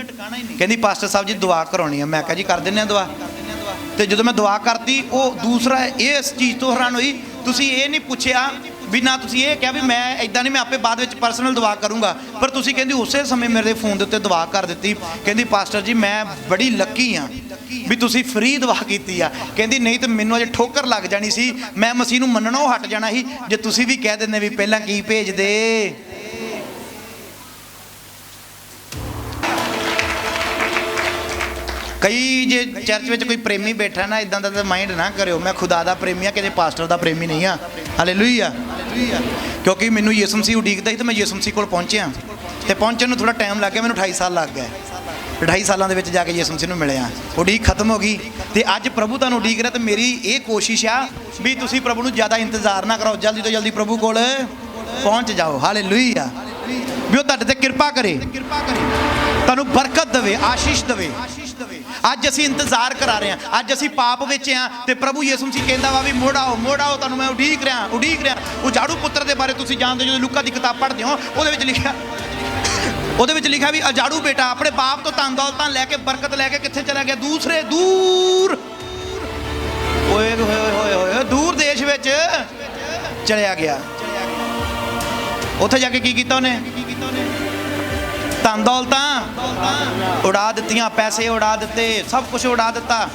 ਕਹਿੰਦੀ ਪਾਸਟਰ ਸਾਹਿਬ ਜੀ ਦੁਆ ਕਰਾਉਣੀ ਆ। ਮੈਂ ਕਿਹਾ ਜੀ ਕਰ ਦਿੰਦੇ ਆ ਦੁਆ। ਤੇ ਜਦੋਂ ਮੈਂ ਦੁਆ ਕਰਤੀ, ਉਹ ਦੂਸਰਾ ਇਸ ਚੀਜ਼ ਤੋਂ ਹੈਰਾਨ ਹੋਈ, ਤੁਸੀਂ ਇਹ ਨਹੀਂ ਪੁੱਛਿਆ ਵੀ ਨਾ ਤੁਸੀਂ ਇਹ ਕਿਹਾ ਵੀ ਮੈਂ ਇਦਾਂ ਨਹੀਂ, ਮੈਂ ਆਪੇ ਬਾਅਦ ਵਿੱਚ ਪਰਸਨਲ ਦੁਆ ਕਰੂੰਗਾ, ਪਰ ਤੁਸੀਂ ਕਹਿੰਦੀ ਉਸੇ ਸਮੇਂ ਮੇਰੇ ਫੋਨ ਦੇ ਉੱਤੇ ਦੁਆ ਕਰ ਦਿੱਤੀ। ਕਹਿੰਦੀ ਪਾਸਟਰ ਜੀ ਮੈਂ ਬੜੀ ਲੱਕੀ ਆ ਵੀ ਤੁਸੀਂ ਫ੍ਰੀ ਦੁਆ ਕੀਤੀ ਆ। ਕਹਿੰਦੀ ਨਹੀਂ ਤਾਂ ਮੈਨੂੰ ਅਜੇ ਠੋਕਰ ਲੱਗ ਜਾਣੀ ਸੀ, ਮੈਂ ਮਸੀਹ ਨੂੰ ਮੰਨਣੋਂ ਹਟ ਜਾਣਾ ਸੀ ਜੇ ਤੁਸੀਂ ਵੀ ਕਹਿ ਦਿੰਦੇ ਵੀ ਪਹਿਲਾਂ ਕੀ ਭੇਜਦੇ। ਕਈ ਜੇ ਚਰਚ ਵਿੱਚ ਕੋਈ ਪ੍ਰੇਮੀ ਬੈਠਾ ਨਾ, ਇਦਾਂ ਦਾ ਤਾਂ ਮਾਈਂਡ ਨਾ ਕਰਿਓ। ਮੈਂ ਖੁਦਾ ਦਾ ਪ੍ਰੇਮੀ ਆ, ਕਿਸੇ ਪਾਸਟਰ ਦਾ ਪ੍ਰੇਮੀ ਨਹੀਂ ਆ। ਹਾਲੇਲੂਇਆ। ਕਿਉਂਕਿ ਮੈਨੂੰ ਯਿਸੂ ਮਸੀਹ ਉਡੀਕਦਾ ਸੀ ਤੇ ਮੈਂ ਯਿਸੂ ਮਸੀਹ ਕੋਲ ਪਹੁੰਚਿਆ। ਤੇ ਪਹੁੰਚਣ ਨੂੰ ਥੋੜਾ ਟਾਈਮ ਲੱਗ ਗਿਆ, ਮੈਨੂੰ 28 ਸਾਲ ਲੱਗ ਗਏ। 28 ਸਾਲਾਂ ਦੇ ਵਿੱਚ ਜਾ ਕੇ ਯਿਸੂ ਮਸੀਹ ਨੂੰ ਮਿਲਿਆ, ਉਡੀਕ ਖਤਮ ਹੋ ਗਈ ਤੇ ਅੱਜ ਪ੍ਰਭੂ ਤੁਹਾਨੂੰ ਉਡੀਕ ਰਿਹਾ। ਤੇ ਮੇਰੀ ਇਹ ਕੋਸ਼ਿਸ਼ ਆ ਵੀ ਤੁਸੀਂ ਪ੍ਰਭੂ ਨੂੰ ਜ਼ਿਆਦਾ ਇੰਤਜ਼ਾਰ ਨਾ ਕਰੋ, ਜਲਦੀ ਤੋਂ ਜਲਦੀ ਪ੍ਰਭੂ ਕੋਲ ਪਹੁੰਚ ਜਾਓ। ਹਾਲੇਲੂਇਆ। ਵੀ ਉਹ ਤੁਹਾਡੇ ਤੇ ਕਿਰਪਾ ਕਰੇ, ਤੁਹਾਨੂੰ ਬਰਕਤ ਦੇਵੇ, ਆਸ਼ੀਸ਼ ਦੇਵੇ। ਅੱਜ ਅਸੀਂ ਇੰਤਜ਼ਾਰ ਕਰਾ ਰਹੇ ਹਾਂ, ਅੱਜ ਅਸੀਂ ਪਾਪ ਵਿੱਚ ਆ ਤੇ ਪ੍ਰਭੂ ਯਿਸੂ ਮਸੀਹ ਕਹਿੰਦਾ ਵਾ ਵੀ ਮੁੜ ਆਓ, ਮੁੜ ਆਓ, ਤੁਹਾਨੂੰ ਮੈਂ ਉਡੀਕ ਰਿਹਾ। ਉਹ ਝਾੜੂ ਪੁੱਤਰ ਦੇ ਬਾਰੇ ਤੁਸੀਂ ਜਾਣਦੇ ਹੋ, ਜਦੋਂ ਲੂਕਾ ਦੀ ਕਿਤਾਬ ਪੜ੍ਹਦੇ ਹੋ, ਉਹਦੇ ਵਿੱਚ ਲਿਖਿਆ ਵੀ ਅਜਾੜੂ ਬੇਟਾ ਆਪਣੇ ਬਾਪ ਤੋਂ ਧਨ ਦੌਲਤਾਂ ਲੈ ਕੇ, ਬਰਕਤ ਲੈ ਕੇ ਕਿੱਥੇ ਚਲਾ ਗਿਆ? ਦੂਰ ਓਏ ਦੂਰ ਦੇਸ਼ ਵਿੱਚ ਚਲਿਆ ਗਿਆ। ਉੱਥੇ ਜਾ ਕੇ ਕੀ ਕੀਤਾ ਉਹਨੇ? ਧਨ ਦੌਲਤਾਂ ਉਡਾ ਦਿੱਤੀਆਂ, ਪੈਸੇ ਉਡਾ ਦਿੱਤੇ, ਸਭ ਕੁਝ ਉਡਾ ਦਿੱਤਾ।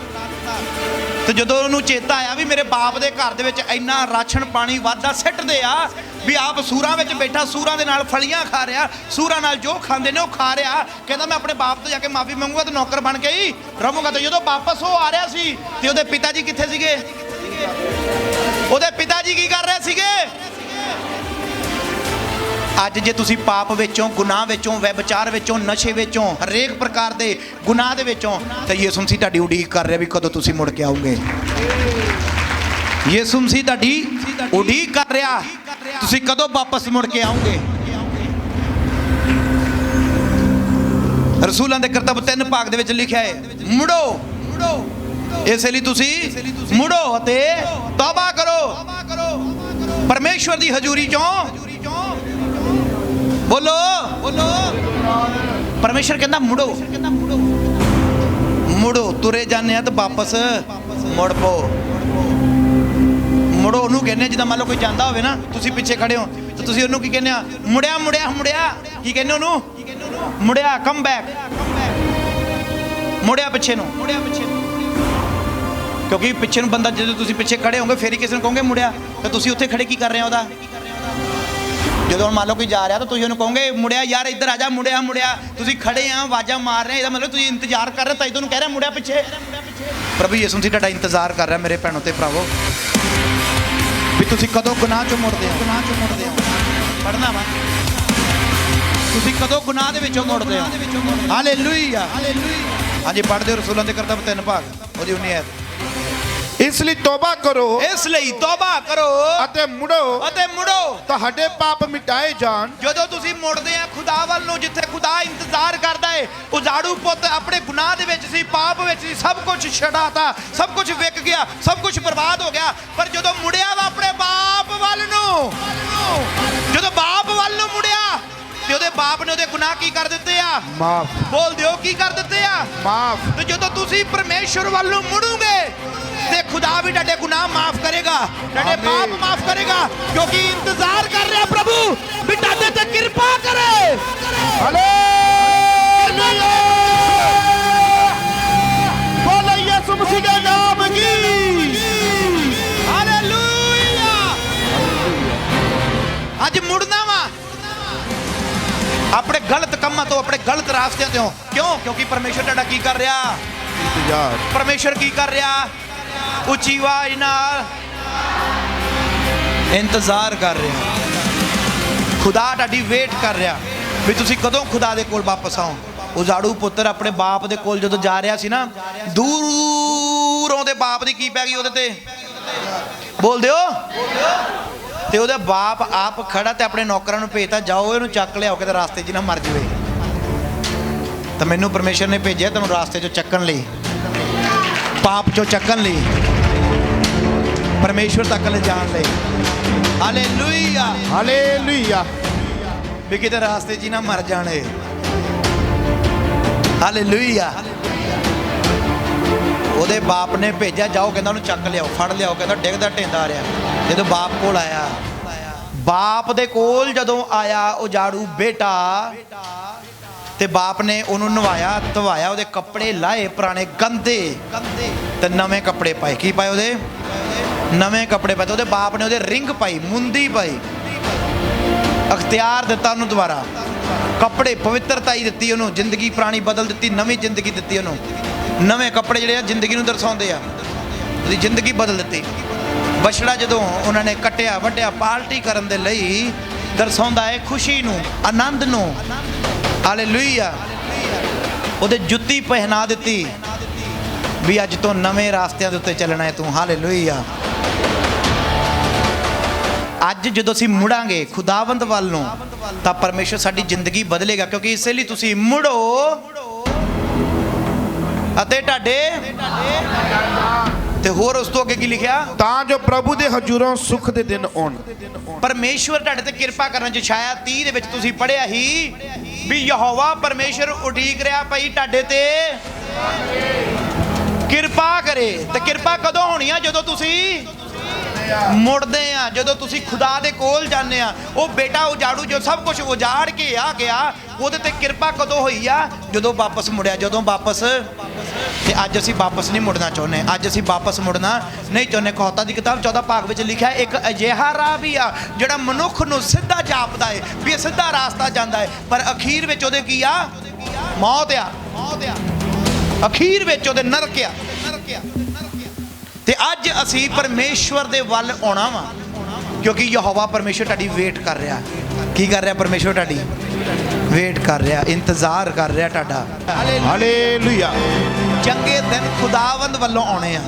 ਤੇ ਜਦੋਂ ਉਹਨੂੰ ਚੇਤਾ ਆਇਆ ਵੀ ਮੇਰੇ ਬਾਪ ਦੇ ਘਰ ਦੇ ਵਿੱਚ ਇੰਨਾ ਰਾਸ਼ਨ ਪਾਣੀ ਵਾਧਾ ਸਿੱਟਦੇ ਆ ਵੀ ਆਪ ਸੂਰਾਂ ਵਿੱਚ ਬੈਠਾ, ਸੂਰਾਂ ਦੇ ਨਾਲ ਫਲੀਆਂ ਖਾ ਰਿਹਾ, ਸੂਰਾਂ ਨਾਲ ਜੋ ਖਾਂਦੇ ਨੇ ਉਹ ਖਾ ਰਿਹਾ। ਕਹਿੰਦਾ ਮੈਂ ਆਪਣੇ ਬਾਪ ਤੋਂ ਜਾ ਕੇ ਮਾਫੀ ਮੰਗੂਗਾ ਤੇ ਨੌਕਰ ਬਣ ਕੇ ਹੀ ਰਹੂੰਗਾ। ਤੇ ਜਦੋਂ ਵਾਪਸ ਉਹ ਆ ਰਿਹਾ ਸੀ ਤੇ ਉਹਦੇ ਪਿਤਾ ਜੀ ਕਿੱਥੇ ਸੀਗੇ? ਉਹਦੇ ਪਿਤਾ ਜੀ ਕੀ ਕਰ ਰਹੇ ਸੀਗੇ? ਅੱਜ ਜੇ ਤੁਸੀਂ ਪਾਪ ਵਿੱਚੋਂ, ਗੁਨਾਹ ਵਿੱਚੋਂ, ਵਿਭਚਾਰ ਵਿੱਚੋਂ, ਨਸ਼ੇ ਵਿੱਚੋਂ, ਹਰੇਕ ਪ੍ਰਕਾਰ ਦੇ ਗੁਨਾਹ ਦੇ ਵਿੱਚੋਂ, ਤਾਂ ਯਿਸੂ ਮਸੀਹ ਤੁਹਾਡੀ ਉਡੀਕ ਕਰ ਰਿਹਾ ਵੀ ਕਦੋਂ ਤੁਸੀਂ ਮੁੜ ਕੇ ਆਓਗੇ। ਯਿਸੂ ਮਸੀਹ ਤੁਹਾਡੀ ਉਡੀਕ ਕਰ ਰਿਹਾ, ਤੁਸੀਂ ਕਦੋਂ ਵਾਪਸ ਮੁੜ ਕੇ ਆਓਗੇ। ਰਸੂਲਾਂ ਦੇ ਕਰਤੱਵ 3 ਭਾਗ ਦੇ ਵਿੱਚ ਲਿਖਿਆ ਹੈ, ਮੁੜੋ। ਇਸ ਲਈ ਤੁਸੀਂ ਮੁੜੋ ਅਤੇ ਤੌਬਾ ਕਰੋ ਪਰਮੇਸ਼ਵਰ ਦੀ ਹਜ਼ੂਰੀ ਚੋਂ। ਬੋਲੋ ਪਰਮੇਸ਼ਰ ਕਹਿੰਦਾ ਮੁੜੋ। ਤੁਰੇ ਜਾਂਦੇ ਆ ਤਾਂ ਵਾਪਸ ਮੁੜ ਪੋ। ਮੁੜੋ ਉਹਨੂੰ ਕਹਿੰਦੇ ਜਿੱਦਾਂ ਮੰਨ ਲਓ ਕੋਈ ਜਾਂਦਾ ਹੋਵੇ ਨਾ, ਤੁਸੀਂ ਪਿੱਛੇ ਖੜੇ ਹੋ ਤਾਂ ਤੁਸੀਂ ਉਹਨੂੰ ਕੀ ਕਹਿੰਦੇ ਆ? ਮੁੜਿਆ। ਕੀ ਕਹਿੰਦੇ ਉਹਨੂੰ? ਮੁੜਿਆ, ਕਮ ਬੈਕ, ਮੁੜਿਆ ਪਿੱਛੇ ਨੂੰ। ਕਿਉਂਕਿ ਪਿੱਛੇ ਨੂੰ ਬੰਦਾ, ਜਦੋਂ ਤੁਸੀਂ ਪਿੱਛੇ ਖੜੇ ਹੋਗੇ ਫੇਰ ਹੀ ਕਿਸੇ ਨੂੰ ਕਹੋਗੇ ਮੁੜਿਆ। ਤਾਂ ਤੁਸੀਂ ਉੱਥੇ ਖੜੇ ਕੀ ਕਰ ਰਹੇ ਹੋ ਉਹਦਾ? ਜਦੋਂ ਮੰਨ ਲਓ ਕੋਈ ਜਾ ਰਿਹਾ ਤਾਂ ਤੁਸੀਂ ਉਹਨੂੰ ਕਹੋਗੇ ਮੁੜਿਆ, ਯਾਰ ਇੱਧਰ ਆ ਜਾ, ਮੁੜਿਆ। ਤੁਸੀਂ ਖੜੇ ਆ, ਆਵਾਜ਼ਾਂ ਮਾਰ ਰਹੇ, ਇਹਦਾ ਮਤਲਬ ਤੁਸੀਂ ਇੰਤਜ਼ਾਰ ਕਰ ਰਹੇ, ਤਾਂ ਤੁਹਾਨੂੰ ਕਹਿ ਰਿਹਾ ਮੁੜਿਆ ਪਿੱਛੇ। ਪ੍ਰਭੂ ਯਿਸੂ ਮਸੀਹ ਤੁਹਾਡਾ ਇੰਤਜ਼ਾਰ ਕਰ ਰਿਹਾ ਮੇਰੇ ਭੈਣੋ ਤੇ ਭਰਾਵੋ, ਵੀ ਤੁਸੀਂ ਕਦੋਂ ਗੁਨਾਹ ਚੋਂ ਮੁੜਦੇ ਹੋ। ਪੜ੍ਹਨਾ ਵਾ, ਤੁਸੀਂ ਕਦੋਂ ਗੁਨਾਹ ਦੇ ਵਿੱਚੋਂ ਮੁੜਦੇ ਹੋ। ਹਾਲੇਲੂਇਆ। ਹਾਂਜੀ ਪੜ੍ਹਦੇ ਹੋ ਰਸੂਲਾਂ ਦੇ ਕਰਤੱਵ 3 ਭਾਗ ਉਹਦੀ 19 ਆਇਤ। ਇਸ ਲਈ ਤੋਬਾ ਕਰੋ ਅਤੇ ਮੁੜੋ ਤੁਹਾਡੇ ਪਾਪ ਮਿਟਾਏ ਜਾਣ। ਜਦੋਂ ਤੁਸੀਂ ਮੁੜਦੇ ਆ ਖੁਦਾ ਵੱਲ ਨੂੰ, ਜਿੱਥੇ ਖੁਦਾ ਇੰਤਜ਼ਾਰ ਕਰਦਾ ਏ। ਉਜਾੜੂ ਪੁੱਤ ਆਪਣੇ ਗੁਨਾਹ ਦੇ ਵਿੱਚ ਸੀ, ਪਾਪ ਵਿੱਚ ਸੀ, ਸਭ ਕੁਝ ਛਡਾਤਾ, ਸਭ ਕੁਝ ਵਿਕ ਗਿਆ, ਸਭ ਕੁਝ ਬਰਬਾਦ ਹੋ ਗਿਆ। ਪਰ ਜਦੋਂ ਮੁੜਿਆ ਵਾ ਆਪਣੇ ਬਾਪ ਵੱਲ ਨੂੰ, ਜਦੋਂ ਬਾਪ ਵੱਲ ਨੂੰ ਮੁੜਿਆ ਤੇ ਉਹਦੇ ਬਾਪ ਨੇ ਉਹਦੇ ਗੁਨਾਹ ਕੀ ਕਰ ਦਿੱਤੇ ਆ? ਮਾਫ। ਬੋਲ ਦਿਓ, ਕੀ ਕਰ ਦਿੱਤੇ ਆ? ਮਾਫ। ਤੇ ਜਦੋਂ ਤੁਸੀਂ ਪਰਮੇਸ਼ਵਰ ਵੱਲ ਨੂੰ ਮੁੜੋਗੇ ਤੇ ਖੁਦਾ ਵੀ ਤੁਹਾਡੇ ਗੁਨਾਹ ਮਾਫ ਕਰੇਗਾ, ਤੁਹਾਡੇ ਪਾਪ ਮਾਫ ਕਰੇਗਾ, ਕਿਉਂਕਿ ਇੰਤਜ਼ਾਰ ਕਰ ਰਿਹਾ ਪ੍ਰਭੂ ਵੀ ਤੁਹਾਡੇ ਤੇ ਕਿਰਪਾ ਕਰੇ। ਹਾਲੇਲੂਇਆ। ਬੋਲੋ ਯਿਸੂ ਮਸੀਹ ਦੇ ਨਾਮ ਕੀ। ਹਾਲੇਲੂਇਆ। ਅੱਜ ਮੁੜਨਾ ਵਾ ਆਪਣੇ ਗਲਤ ਕੰਮਾਂ ਤੋਂ, ਆਪਣੇ ਗਲਤ ਰਾਸਤਿਆਂ ਤੋਂ। ਕਿਉਂ? ਕਿਉਂਕਿ ਪਰਮੇਸ਼ਰ ਤੁਹਾਡਾ ਕੀ ਕਰ ਰਿਹਾ? ਪਰਮੇਸ਼ਰ ਕੀ ਕਰ ਰਿਹਾ? ਉੱਚੀ ਆਵਾਜ਼ ਨਾਲ ਇੰਤਜ਼ਾਰ ਕਰ ਰਿਹਾ। ਖੁਦਾ ਤੁਹਾਡੀ ਵੇਟ ਕਰ ਰਿਹਾ ਵੀ ਤੁਸੀਂ ਕਦੋਂ ਖੁਦਾ ਦੇ ਕੋਲ ਵਾਪਸ ਆਓ। ਉਜਾੜੂ ਪੁੱਤਰ ਆਪਣੇ ਬਾਪ ਦੇ ਕੋਲ ਜਦੋਂ ਜਾ ਰਿਹਾ ਸੀ ਨਾ, ਦੂਰੋਂ ਦੇ ਬਾਪ ਦੀ ਕੀ ਪੈ ਗਈ ਉਹਦੇ ਤੇ? ਬੋਲ ਦਿਓ। ਤੇ ਉਹਦਾ ਬਾਪ ਆਪ ਖੜਾ ਤੇ ਆਪਣੇ ਨੌਕਰਾਂ ਨੂੰ ਭੇਜਤਾ, ਜਾਓ ਇਹਨੂੰ ਚੱਕ ਲਿਆਓ ਕਿਤੇ ਰਾਸਤੇ 'ਚ ਨਾ ਮਰ ਜਾਵੇ। ਤਾਂ ਮੈਨੂੰ ਪਰਮੇਸ਼ਰ ਨੇ ਭੇਜਿਆ ਤੈਨੂੰ ਰਾਸਤੇ 'ਚੋਂ ਚੱਕਣ ਲਈ, ਪਾਪ 'ਚੋਂ ਚੱਕਣ ਲਈ, ਪਰਮੇਸ਼ਵਰ ਤੱਕ ਲੈ ਜਾਣ ਲਈ। ਹਾਲੇਲੂਇਆ। ਵੀ ਕਿਤੇ ਰਾਸਤੇ 'ਚ ਨਾ ਮਰ ਜਾਣੇ। ਹਾਲੇਲੂਇਆ। ਉਹਦੇ ਬਾਪ ਨੇ ਭੇਜਿਆ, ਜਾਓ ਕਹਿੰਦਾ ਉਹਨੂੰ ਚੱਕ ਲਿਆਓ, ਫੜ ਲਿਆਓ। ਕਹਿੰਦਾ ਡਿੱਗਦਾ ਢੇਂਦਾ ਆ ਰਿਹਾ। ਜਦੋਂ ਬਾਪ ਕੋਲ ਆਇਆ, ਬਾਪ ਦੇ ਕੋਲ ਜਦੋਂ ਆਇਆ ਉਜਾੜੂ ਬੇਟਾ, ਤੇ ਬਾਪ ਨੇ ਉਹਨੂੰ ਨਵਾਇਆ, ਧਵਾਇਆ, ਉਹਦੇ ਕੱਪੜੇ ਲਾਏ ਪੁਰਾਣੇ ਗੰਦੇ ਤੇ ਨਵੇਂ ਕੱਪੜੇ ਪਾਏ। ਕੀ ਪਾਏ? ਉਹਦੇ ਨਵੇਂ ਕੱਪੜੇ ਪਾਏ। ਉਹਦੇ ਬਾਪ ਨੇ ਉਹਦੇ ਰਿੰਗ ਪਾਈ, ਮੁੰਦੀ ਪਾਈ, ਅਖਤਿਆਰ ਦਿੱਤਾ ਉਹਨੂੰ ਦੁਬਾਰਾ, ਕੱਪੜੇ, ਪਵਿੱਤਰਤਾ ਹੀ ਦਿੱਤੀ ਉਹਨੂੰ, ਜ਼ਿੰਦਗੀ ਪੁਰਾਣੀ ਬਦਲ ਦਿੱਤੀ, ਨਵੀਂ ਜ਼ਿੰਦਗੀ ਦਿੱਤੀ ਉਹਨੂੰ। ਨਵੇਂ ਕੱਪੜੇ ਜਿਹੜੇ ਆ ਜ਼ਿੰਦਗੀ ਨੂੰ ਦਰਸਾਉਂਦੇ ਆ, ਉਹਦੀ ਜ਼ਿੰਦਗੀ ਬਦਲ ਦਿੱਤੀ। ਬਛੜਾ ਜਦੋਂ ਉਹਨਾਂ ਨੇ ਕੱਟਿਆ ਵੱਢਿਆ ਪਾਲਟੀ ਕਰਨ ਦੇ ਲਈ, ਦਰਸਾਉਂਦਾ ਹੈ ਖੁਸ਼ੀ ਨੂੰ, ਆਨੰਦ ਨੂੰ। ਹਾਲੇਲੂਇਆ। ਉਹਦੇ ਜੁੱਤੀ ਪਹਿਨਾ ਦਿੱਤੀ ਵੀ ਅੱਜ ਤੋਂ ਨਵੇਂ ਰਾਸਤਿਆਂ ਦੇ ਉੱਤੇ ਚੱਲਣਾ ਹੈ ਤੂੰ। ਹਾਲੇਲੂਇਆ। ਅੱਜ ਜਦੋਂ ਅਸੀਂ ਮੁੜਾਂਗੇ ਖੁਦਾਵੰਦ ਵੱਲ ਨੂੰ ਤਾਂ ਪਰਮੇਸ਼ਰ ਸਾਡੀ ਜ਼ਿੰਦਗੀ ਬਦਲੇਗਾ, ਕਿਉਂਕਿ ਇਸੇ ਲਈ ਤੁਸੀਂ ਮੁੜੋ ਅਤੇ ਤੁਹਾਡੇ ਤੇ ਹੋਰ ਉਸ ਤੋਂ ਅੱਗੇ ਕੀ ਲਿਖਿਆ? ਤਾਂ ਜੋ ਪ੍ਰਭੂ ਦੇ ਹਜ਼ੂਰੋਂ ਸੁੱਖ ਦੇ ਦਿਨ ਆਉਣ। ਪਰਮੇਸ਼ਵਰ ਤੁਹਾਡੇ ਤੇ ਕਿਰਪਾ ਕਰਨ। ਯਸ਼ਾਇਆ 30 ਦੇ ਵਿੱਚ ਤੁਸੀਂ ਪੜ੍ਹਿਆ ਹੀ ਵੀ ਯਹੋਵਾ ਪਰਮੇਸ਼ਰ ਉਡੀਕ ਰਿਹਾ ਭਾਈ ਤੁਹਾਡੇ ਤੇ ਕਿਰਪਾ ਕਰੇ। ਤੇ ਕਿਰਪਾ ਕਦੋਂ ਹੋਣੀ ਆ? ਜਦੋਂ ਤੁਸੀਂ ਮੁੜਦੇ ਆ, ਜਦੋਂ ਤੁਸੀਂ ਖੁਦਾ ਦੇ ਕੋਲ ਜਾਂਦੇ ਆ। ਉਹ ਬੇਟਾ ਉਜਾੜੂ ਜੋ ਸਭ ਕੁਝ ਉਜਾੜ ਕੇ ਆ ਗਿਆ, ਉਹਦੇ ਤੇ ਕਿਰਪਾ ਕਦੋਂ ਹੋਈ ਆ? ਜਦੋਂ ਵਾਪਸ ਮੁੜਿਆ। ਜਦੋਂ ਵਾਪਸ। ਤੇ ਅੱਜ ਅਸੀਂ ਵਾਪਸ ਨਹੀਂ ਮੁੜਨਾ ਚਾਹੁੰਦੇ। ਅੱਜ ਅਸੀਂ ਵਾਪਸ ਮੁੜਨਾ ਨਹੀਂ ਚਾਹੁੰਦੇ। ਕਹਾਵਤਾਂ ਦੀ ਕਿਤਾਬ 14 ਭਾਗ ਵਿੱਚ ਲਿਖਿਆ ਇੱਕ ਅਜਿਹਾ ਰਾਹ ਵੀ ਆ ਜਿਹੜਾ ਮਨੁੱਖ ਨੂੰ ਸਿੱਧਾ ਜਾਪਦਾ ਹੈ ਵੀ ਇਹ ਸਿੱਧਾ ਰਾਸਤਾ ਜਾਂਦਾ ਹੈ, ਪਰ ਅਖੀਰ ਵਿੱਚ ਉਹਦੇ ਕੀ ਆ? ਮੌਤ ਆ। ਅਖੀਰ ਵਿੱਚ ਉਹਦੇ ਨਰਕ ਆ। ਤੇ ਅੱਜ ਅਸੀਂ ਪਰਮੇਸ਼ਵਰ ਦੇ ਵੱਲ ਆਉਣਾ ਵਾ, ਕਿਉਂਕਿ ਯਹੋਵਾ ਪਰਮੇਸ਼ਵਰ ਤੁਹਾਡੀ ਵੇਟ ਕਰ ਰਿਹਾ। ਕੀ ਕਰ ਰਿਹਾ? ਪਰਮੇਸ਼ਵਰ ਤੁਹਾਡੀ ਵੇਟ ਕਰ ਰਿਹਾ, ਇੰਤਜ਼ਾਰ ਕਰ ਰਿਹਾ ਤੁਹਾਡਾ। ਹਾਲੇਲੂਇਆ। ਚੰਗੇ ਦਿਨ ਖੁਦਾਵੰਦ ਵੱਲੋਂ ਆਉਣੇ ਆ।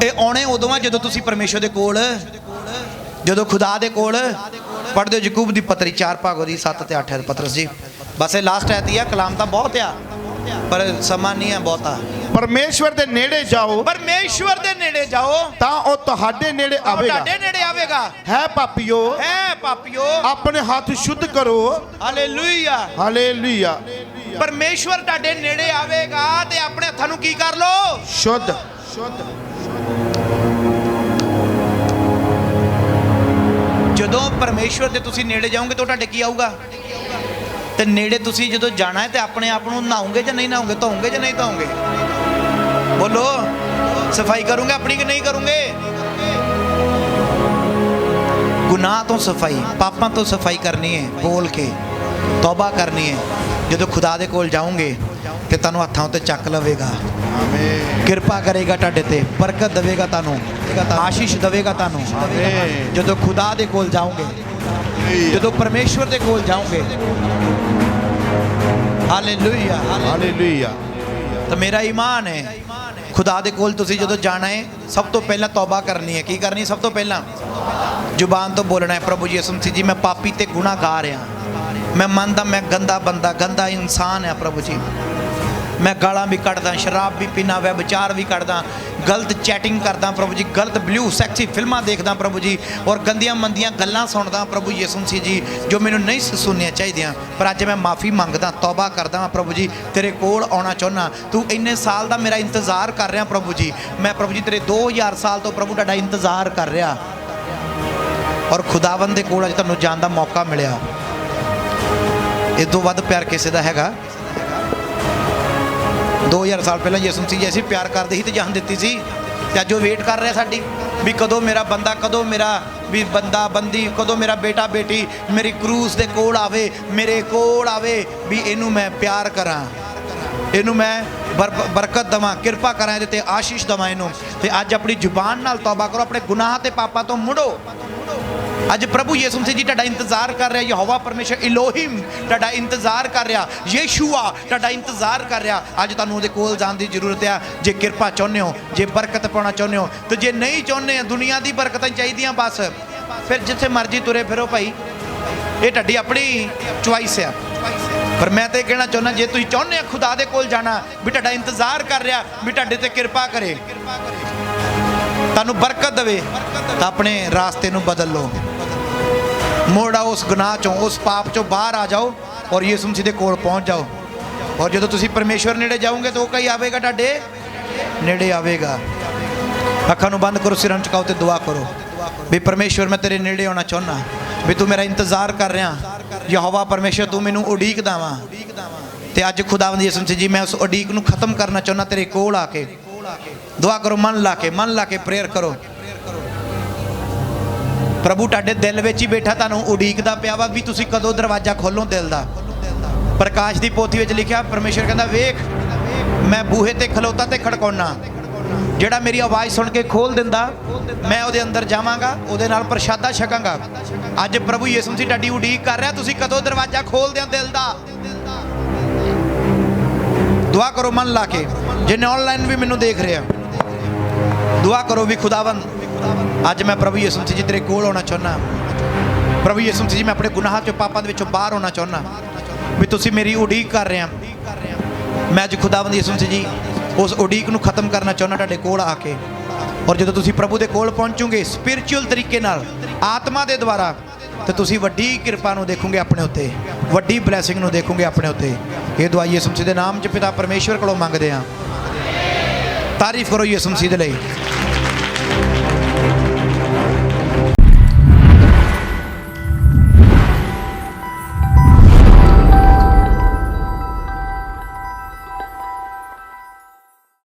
ਇਹ ਆਉਣੇ ਉਦੋਂ ਆ ਜਦੋਂ ਤੁਸੀਂ ਪਰਮੇਸ਼ਵਰ ਦੇ ਕੋਲ, ਜਦੋਂ ਖੁਦਾ ਦੇ ਕੋਲ ਪੜ੍ਹਦੇ ਹੋ। ਯਕੂਬ ਦੀ ਪੱਤਰੀ 4 ਭਾਗ ਉਹਦੀ 7 ਤੇ 8 ਪਤਰਸ ਜੀ। ਬਸ ਇਹ ਲਾਸਟ ਐਤੀ ਆ। ਕਲਾਮ ਤਾਂ ਬਹੁਤ ਆ ਪਰ ਸਮਾਂ ਨਹੀਂ ਆ ਬਹੁਤਾ। ਪਰਮੇਸ਼ਵਰ ਦੇ ਨੇੜੇ ਜਾਓ, ਪਰਮੇਸ਼ਵਰ ਦੇ ਨੇੜੇ ਜਾਓ ਤਾਂ ਉਹ ਤੁਹਾਡੇ ਨੇੜੇ ਆਵੇਗਾ। ਤੁਹਾਡੇ ਨੇੜੇ ਆਵੇਗਾ। ਹੈ ਪਾਪੀਓ, ਹੈ ਪਾਪੀਓ, ਆਪਣੇ ਹੱਥ ਸ਼ੁੱਧ ਕਰੋ। ਹਾਲੇਲੂਇਆ। ਹਾਲੇਲੂਇਆ। ਪਰਮੇਸ਼ਵਰ ਤੁਹਾਡੇ ਨੇੜੇ ਆਵੇਗਾ ਤੇ ਆਪਣੇ ਹੱਥਾਂ ਨੂੰ ਕੀ ਕਰ ਲੋ? ਸ਼ੁੱਧ। ਜਦੋਂ ਪਰਮੇਸ਼ਵਰ ਦੇ ਤੁਸੀਂ ਨੇੜੇ ਜਾਓਗੇ ਤਾਂ ਤੁਹਾਡੇ ਕੀ ਆਊਗਾ? ਤੇ ਨੇੜੇ ਤੁਸੀਂ ਜਦੋਂ ਜਾਣਾ ਹੈ ਤੇ ਆਪਣੇ ਆਪ ਨੂੰ ਨਹਾਓਗੇ ਜਾਂ ਨਹੀਂ ਨਹਾਓਗੇ? ਧੋਓਗੇ ਜਾਂ ਨਹੀਂ ਧੋਓਗੇ? ਬੋਲੋ। ਸਫਾਈ ਕਰੋਗੇ ਆਪਣੀ ਕਿ ਨਹੀਂ ਕਰੋਗੇ? ਗੁਨਾਹ ਤੋਂ ਸਫਾਈ, ਪਾਪਾਂ ਤੋਂ ਸਫਾਈ ਕਰਨੀ ਹੈ, ਬੋਲ ਕੇ ਤੌਬਾ ਕਰਨੀ ਹੈ। ਜਦੋਂ ਖੁਦਾ ਦੇ ਕੋਲ ਜਾਓਗੇ ਤੇ ਤੁਹਾਨੂੰ ਹੱਥਾਂ ਉੱਤੇ ਚੱਕ ਲਵੇਗਾ, ਕਿਰਪਾ ਕਰੇਗਾ ਤੁਹਾਡੇ ਤੇ, ਬਰਕਤ ਦੇਵੇਗਾ ਤੁਹਾਨੂੰ, ਆਸ਼ੀਸ਼ ਦੇਵੇਗਾ ਤੁਹਾਨੂੰ। ਜਦੋਂ ਖੁਦਾ ਦੇ ਕੋਲ ਜਾਓਗੇ, ਜਦੋਂ ਪਰਮੇਸ਼ਵਰ ਦੇ ਕੋਲ ਜਾਓਗੇ। ਹਾਲੇਲੂਇਆ। ਹਾਲੇਲੂਇਆ। ਤਾਂ ਮੇਰਾ ਈਮਾਨ ਹੈ ਖੁਦਾ ਦੇ ਕੋਲ ਤੁਸੀਂ ਜਦੋਂ ਜਾਣਾ ਹੈ ਸਭ ਤੋਂ ਪਹਿਲਾਂ ਤੌਬਾ ਕਰਨੀ ਹੈ। ਕੀ ਕਰਨੀ ਹੈ? ਸਭ ਤੋਂ ਪਹਿਲਾਂ ਜ਼ੁਬਾਨ ਤੋਂ ਬੋਲਣਾ ਹੈ, ਪ੍ਰਭੂ ਯਿਸੂ ਮਸੀਹ ਜੀ ਮੈਂ ਪਾਪੀ ਤੇ ਗੁਨਾਹਗਾਰ ਹਾਂ। ਮੈਂ ਮੰਨਦਾ ਮੈਂ ਗੰਦਾ ਬੰਦਾ, ਗੰਦਾ ਇਨਸਾਨ ਹਾਂ ਪ੍ਰਭੂ ਜੀ। ਮੈਂ ਗਾਲਾਂ ਵੀ ਕੱਢਦਾ, ਸ਼ਰਾਬ ਵੀ ਪੀਣਾ, ਵਿਚਾਰ ਵੀ ਕੱਢਦਾ, ਗਲਤ ਚੈਟਿੰਗ ਕਰਦਾ ਪ੍ਰਭੂ ਜੀ, ਗਲਤ ਬਲੂ ਸੈਕਸੀ ਫਿਲਮਾਂ ਦੇਖਦਾ ਪ੍ਰਭੂ ਜੀ, ਔਰ ਗੰਦੀਆਂ ਮੰਦੀਆਂ ਗੱਲਾਂ ਸੁਣਦਾ ਪ੍ਰਭੂ ਯਿਸੂ ਮਸੀਹ ਜੀ ਜੋ ਮੈਨੂੰ ਨਹੀਂ ਸੁਣਨੀਆਂ ਚਾਹੀਦੀਆਂ। ਪਰ ਅੱਜ ਮੈਂ ਮਾਫੀ ਮੰਗਦਾ, ਤੌਬਾ ਕਰਦਾ ਹਾਂ ਪ੍ਰਭੂ ਜੀ, ਤੇਰੇ ਕੋਲ ਆਉਣਾ ਚਾਹੁੰਦਾ। ਤੂੰ ਇੰਨੇ ਸਾਲ ਦਾ ਮੇਰਾ ਇੰਤਜ਼ਾਰ ਕਰ ਰਿਹਾ ਪ੍ਰਭੂ ਜੀ। ਮੈਂ ਪ੍ਰਭੂ ਜੀ ਤੇਰੇ 2000 ਸਾਲ ਤੋਂ ਪ੍ਰਭੂ ਤੁਹਾਡਾ ਇੰਤਜ਼ਾਰ ਕਰ ਰਿਹਾ, ਔਰ ਖੁਦਾਵੰਦ ਦੇ ਕੋਲ ਅੱਜ ਤੁਹਾਨੂੰ ਜਾਣ ਦਾ ਮੌਕਾ ਮਿਲਿਆ। ਇਸ ਤੋਂ ਵੱਧ ਪਿਆਰ ਕਿਸੇ ਦਾ ਹੈਗਾ? 2000 ਸਾਲ ਪਹਿਲਾਂ ਯਿਸੂ ਮਸੀਹ ਜੀ ਅਸੀਂ ਪਿਆਰ ਕਰਦੇ ਸੀ ਤੇ ਜਾਨ ਦਿੱਤੀ ਸੀ, ਤੇ ਅੱਜ ਉਹ ਵੇਟ ਕਰ ਰਿਹਾ ਸਾਡੀ ਵੀ ਕਦੋਂ ਮੇਰਾ ਬੰਦਾ, ਕਦੋਂ ਮੇਰਾ ਵੀ ਬੰਦਾ ਬੰਦੀ, ਕਦੋਂ ਮੇਰਾ ਬੇਟਾ ਬੇਟੀ ਮੇਰੀ ਕਰੂਸ ਦੇ ਕੋਲ ਆਵੇ, ਮੇਰੇ ਕੋਲ ਆਵੇ, ਵੀ ਇਹਨੂੰ ਮੈਂ ਪਿਆਰ ਕਰਾਂ, ਇਹਨੂੰ ਮੈਂ ਬਰਕਤ ਦੇਵਾਂ, ਕਿਰਪਾ ਕਰਾਂ, ਇਹਦੇ ਤੇ ਆਸ਼ੀਸ਼ ਦੇਵਾਂ ਇਹਨੂੰ। ਤੇ ਅੱਜ ਆਪਣੀ ਜ਼ੁਬਾਨ ਨਾਲ ਤੌਬਾ ਕਰੋ, ਆਪਣੇ ਗੁਨਾਹ ਤੇ ਪਾਪਾਂ ਤੋਂ ਮੁੜੋ। ਅੱਜ ਪ੍ਰਭੂ ਯਿਸੂ ਮਸੀਹ ਜੀ ਤੁਹਾਡਾ ਇੰਤਜ਼ਾਰ ਕਰ ਰਿਹਾ। ਯਹੋਵਾ ਪਰਮੇਸ਼ਰ ਇਲੋਹਿਮ ਤੁਹਾਡਾ ਇੰਤਜ਼ਾਰ ਕਰ ਰਿਹਾ। ਯੇਸ਼ੂਆ ਤੁਹਾਡਾ ਇੰਤਜ਼ਾਰ ਕਰ ਰਿਹਾ। ਅੱਜ ਤੁਹਾਨੂੰ ਉਹਦੇ ਕੋਲ ਜਾਣ ਦੀ ਜ਼ਰੂਰਤ ਆ। ਜੇ ਕਿਰਪਾ ਚਾਹੁੰਦੇ ਹੋ, ਜੇ ਬਰਕਤ ਪਾਉਣਾ ਚਾਹੁੰਦੇ ਹੋ, ਤੇ ਜੇ ਨਹੀਂ ਚਾਹੁੰਦੇ, ਦੁਨੀਆ ਦੀ ਬਰਕਤਾਂ ਚਾਹੀਦੀਆਂ ਬਸ, ਫਿਰ ਜਿੱਥੇ ਮਰਜ਼ੀ ਤੁਰੇ ਫਿਰੋ ਭਾਈ, ਇਹ ਤੁਹਾਡੀ ਆਪਣੀ ਚੁਆਇਸ ਆ। ਪਰ ਮੈਂ ਤੇ ਕਹਿਣਾ ਚਾਹੁੰਦਾ, ਜੇ ਤੁਸੀਂ ਚਾਹੁੰਦੇ ਆ ਖੁਦਾ ਦੇ ਕੋਲ ਜਾਣਾ, ਵੀ ਤੁਹਾਡਾ ਇੰਤਜ਼ਾਰ ਕਰ ਰਿਹਾ ਵੀ ਤੁਹਾਡੇ ਤੇ ਕਿਰਪਾ ਕਰੇ, ਤੁਹਾਨੂੰ ਬਰਕਤ ਦੇਵੇ, ਤਾਂ ਆਪਣੇ ਰਾਸਤੇ ਨੂੰ ਬਦਲ ਲਓ। ਮੁੜ ਆਓ ਉਸ ਗੁਨਾਹ ਚੋਂ, ਉਸ ਪਾਪ ਚੋਂ ਬਾਹਰ ਆ ਜਾਓ, ਔਰ ਯਿਸੂ ਮਸੀਹ ਦੇ ਕੋਲ ਪਹੁੰਚ ਜਾਓ। ਔਰ ਜਦੋਂ ਤੁਸੀਂ ਪਰਮੇਸ਼ਵਰ ਨੇੜੇ ਜਾਓਗੇ ਤਾਂ ਉਹ ਕਈ ਆਵੇਗਾ, ਤੁਹਾਡੇ ਨੇੜੇ ਆਵੇਗਾ। ਅੱਖਾਂ ਨੂੰ ਬੰਦ ਕਰੋ, ਸਿਰਾਂ ਨੂੰ ਝੁਕਾਓ ਤੇ ਦੁਆ ਕਰੋ ਵੀ ਪਰਮੇਸ਼ਵਰ ਮੈਂ ਤੇਰੇ ਨੇੜੇ ਆਉਣਾ ਚਾਹੁੰਦਾ, ਵੀ ਤੂੰ ਮੇਰਾ ਇੰਤਜ਼ਾਰ ਕਰ ਰਿਹਾ। ਯਹੋਵਾ ਪਰਮੇਸ਼ਵਰ ਤੂੰ ਮੈਨੂੰ ਉਡੀਕਦਾ ਵਾ, ਤੇ ਅੱਜ ਖੁਦਾਵੰਦ ਯਿਸੂ ਮਸੀਹ ਜੀ ਮੈਂ ਉਸ ਉਡੀਕ ਨੂੰ ਖਤਮ ਕਰਨਾ ਚਾਹੁੰਦਾ ਤੇਰੇ ਕੋਲ ਆ ਕੇ। ਦੁਆ ਕਰੋ, ਮਨ ਲਾ ਕੇ ਪ੍ਰੇਅਰ ਕਰੋ। ਪ੍ਰਭੂ ਤੁਹਾਡੇ ਦਿਲ ਵਿੱਚ ਹੀ ਬੈਠਾ, ਤੁਹਾਨੂੰ ਉਡੀਕਦਾ ਪਿਆ ਵਾ ਵੀ ਤੁਸੀਂ ਕਦੋਂ ਦਰਵਾਜ਼ਾ ਖੋਲੋ ਦਿਲ ਦਾ। ਪ੍ਰਕਾਸ਼ ਦੀ ਪੋਥੀ ਵਿੱਚ ਲਿਖਿਆ, ਪਰਮੇਸ਼ਰ ਕਹਿੰਦਾ ਵੇਖ ਮੈਂ ਬੂਹੇ ਤੇ ਖਲੋਤਾ ਤੇ ਖੜਕਾਉਣਾ, ਜਿਹੜਾ ਮੇਰੀ ਆਵਾਜ਼ ਸੁਣ ਕੇ ਖੋਲ ਦਿੰਦਾ ਮੈਂ ਉਹਦੇ ਅੰਦਰ ਜਾਵਾਂਗਾ, ਉਹਦੇ ਨਾਲ ਪ੍ਰਸ਼ਾਦਾ ਛਕਾਂਗਾ। ਅੱਜ ਪ੍ਰਭੂ ਯਿਸੂ ਮਸੀਹ ਤੁਹਾਡੀ ਉਡੀਕ ਕਰ ਰਿਹਾ, ਤੁਸੀਂ ਕਦੋਂ ਦਰਵਾਜ਼ਾ ਖੋਲਦੇ ਹੋ ਦਿਲ ਦਾ? ਦੁਆ ਕਰੋ ਮਨ ਲਾ ਕੇ। ਜਿਹਨੇ ਆਨਲਾਈਨ ਵੀ ਮੈਨੂੰ ਦੇਖ ਰਿਹਾ, ਦੁਆ ਕਰੋ ਵੀ ਖੁਦਾਵੰਦ ਅੱਜ ਮੈਂ ਪ੍ਰਭੂ ਯਿਸੂ ਮਸੀਹ ਜੀ ਤੇਰੇ ਕੋਲ ਆਉਣਾ ਚਾਹੁੰਦਾ। ਪ੍ਰਭੂ ਯਿਸੂ ਮਸੀਹ ਜੀ ਮੈਂ ਆਪਣੇ ਗੁਨਾਹਾਂ ਚੋਂ ਪਾਪਾਂ ਦੇ ਵਿੱਚੋਂ ਬਾਹਰ ਆਉਣਾ ਚਾਹੁੰਦਾ, ਵੀ ਤੁਸੀਂ ਮੇਰੀ ਉਡੀਕ ਕਰ ਰਹੇ ਆ। ਮੈਂ ਅੱਜ ਖੁਦਾਵੰਦ ਯਿਸੂ ਮਸੀਹ ਜੀ ਉਸ ਉਡੀਕ ਨੂੰ ਖਤਮ ਕਰਨਾ ਚਾਹੁੰਦਾ ਤੁਹਾਡੇ ਕੋਲ ਆ ਕੇ। ਔਰ ਜਦੋਂ ਤੁਸੀਂ ਪ੍ਰਭੂ ਦੇ ਕੋਲ ਪਹੁੰਚੋਗੇ ਸਪਿਰਚੁਅਲ ਤਰੀਕੇ ਨਾਲ, ਆਤਮਾ ਦੇ ਦੁਆਰਾ, ਤੇ ਤੁਸੀਂ ਵੱਡੀ ਕਿਰਪਾ ਨੂੰ ਦੇਖੋਗੇ ਆਪਣੇ ਉੱਤੇ, ਵੱਡੀ ਬਲੇਸਿੰਗ ਨੂੰ ਦੇਖੋਗੇ ਆਪਣੇ ਉੱਤੇ। ਇਹ ਦੁਆ ਯਿਸੂ ਮਸੀਹ ਦੇ ਨਾਮ 'ਚ ਪਿਤਾ ਪਰਮੇਸ਼ਵਰ ਕੋਲੋਂ ਮੰਗਦੇ ਹਾਂ। ਤਾਰੀਫ ਕਰੋ ਯਿਸੂ ਮਸੀਹ ਦੇ ਲਈ।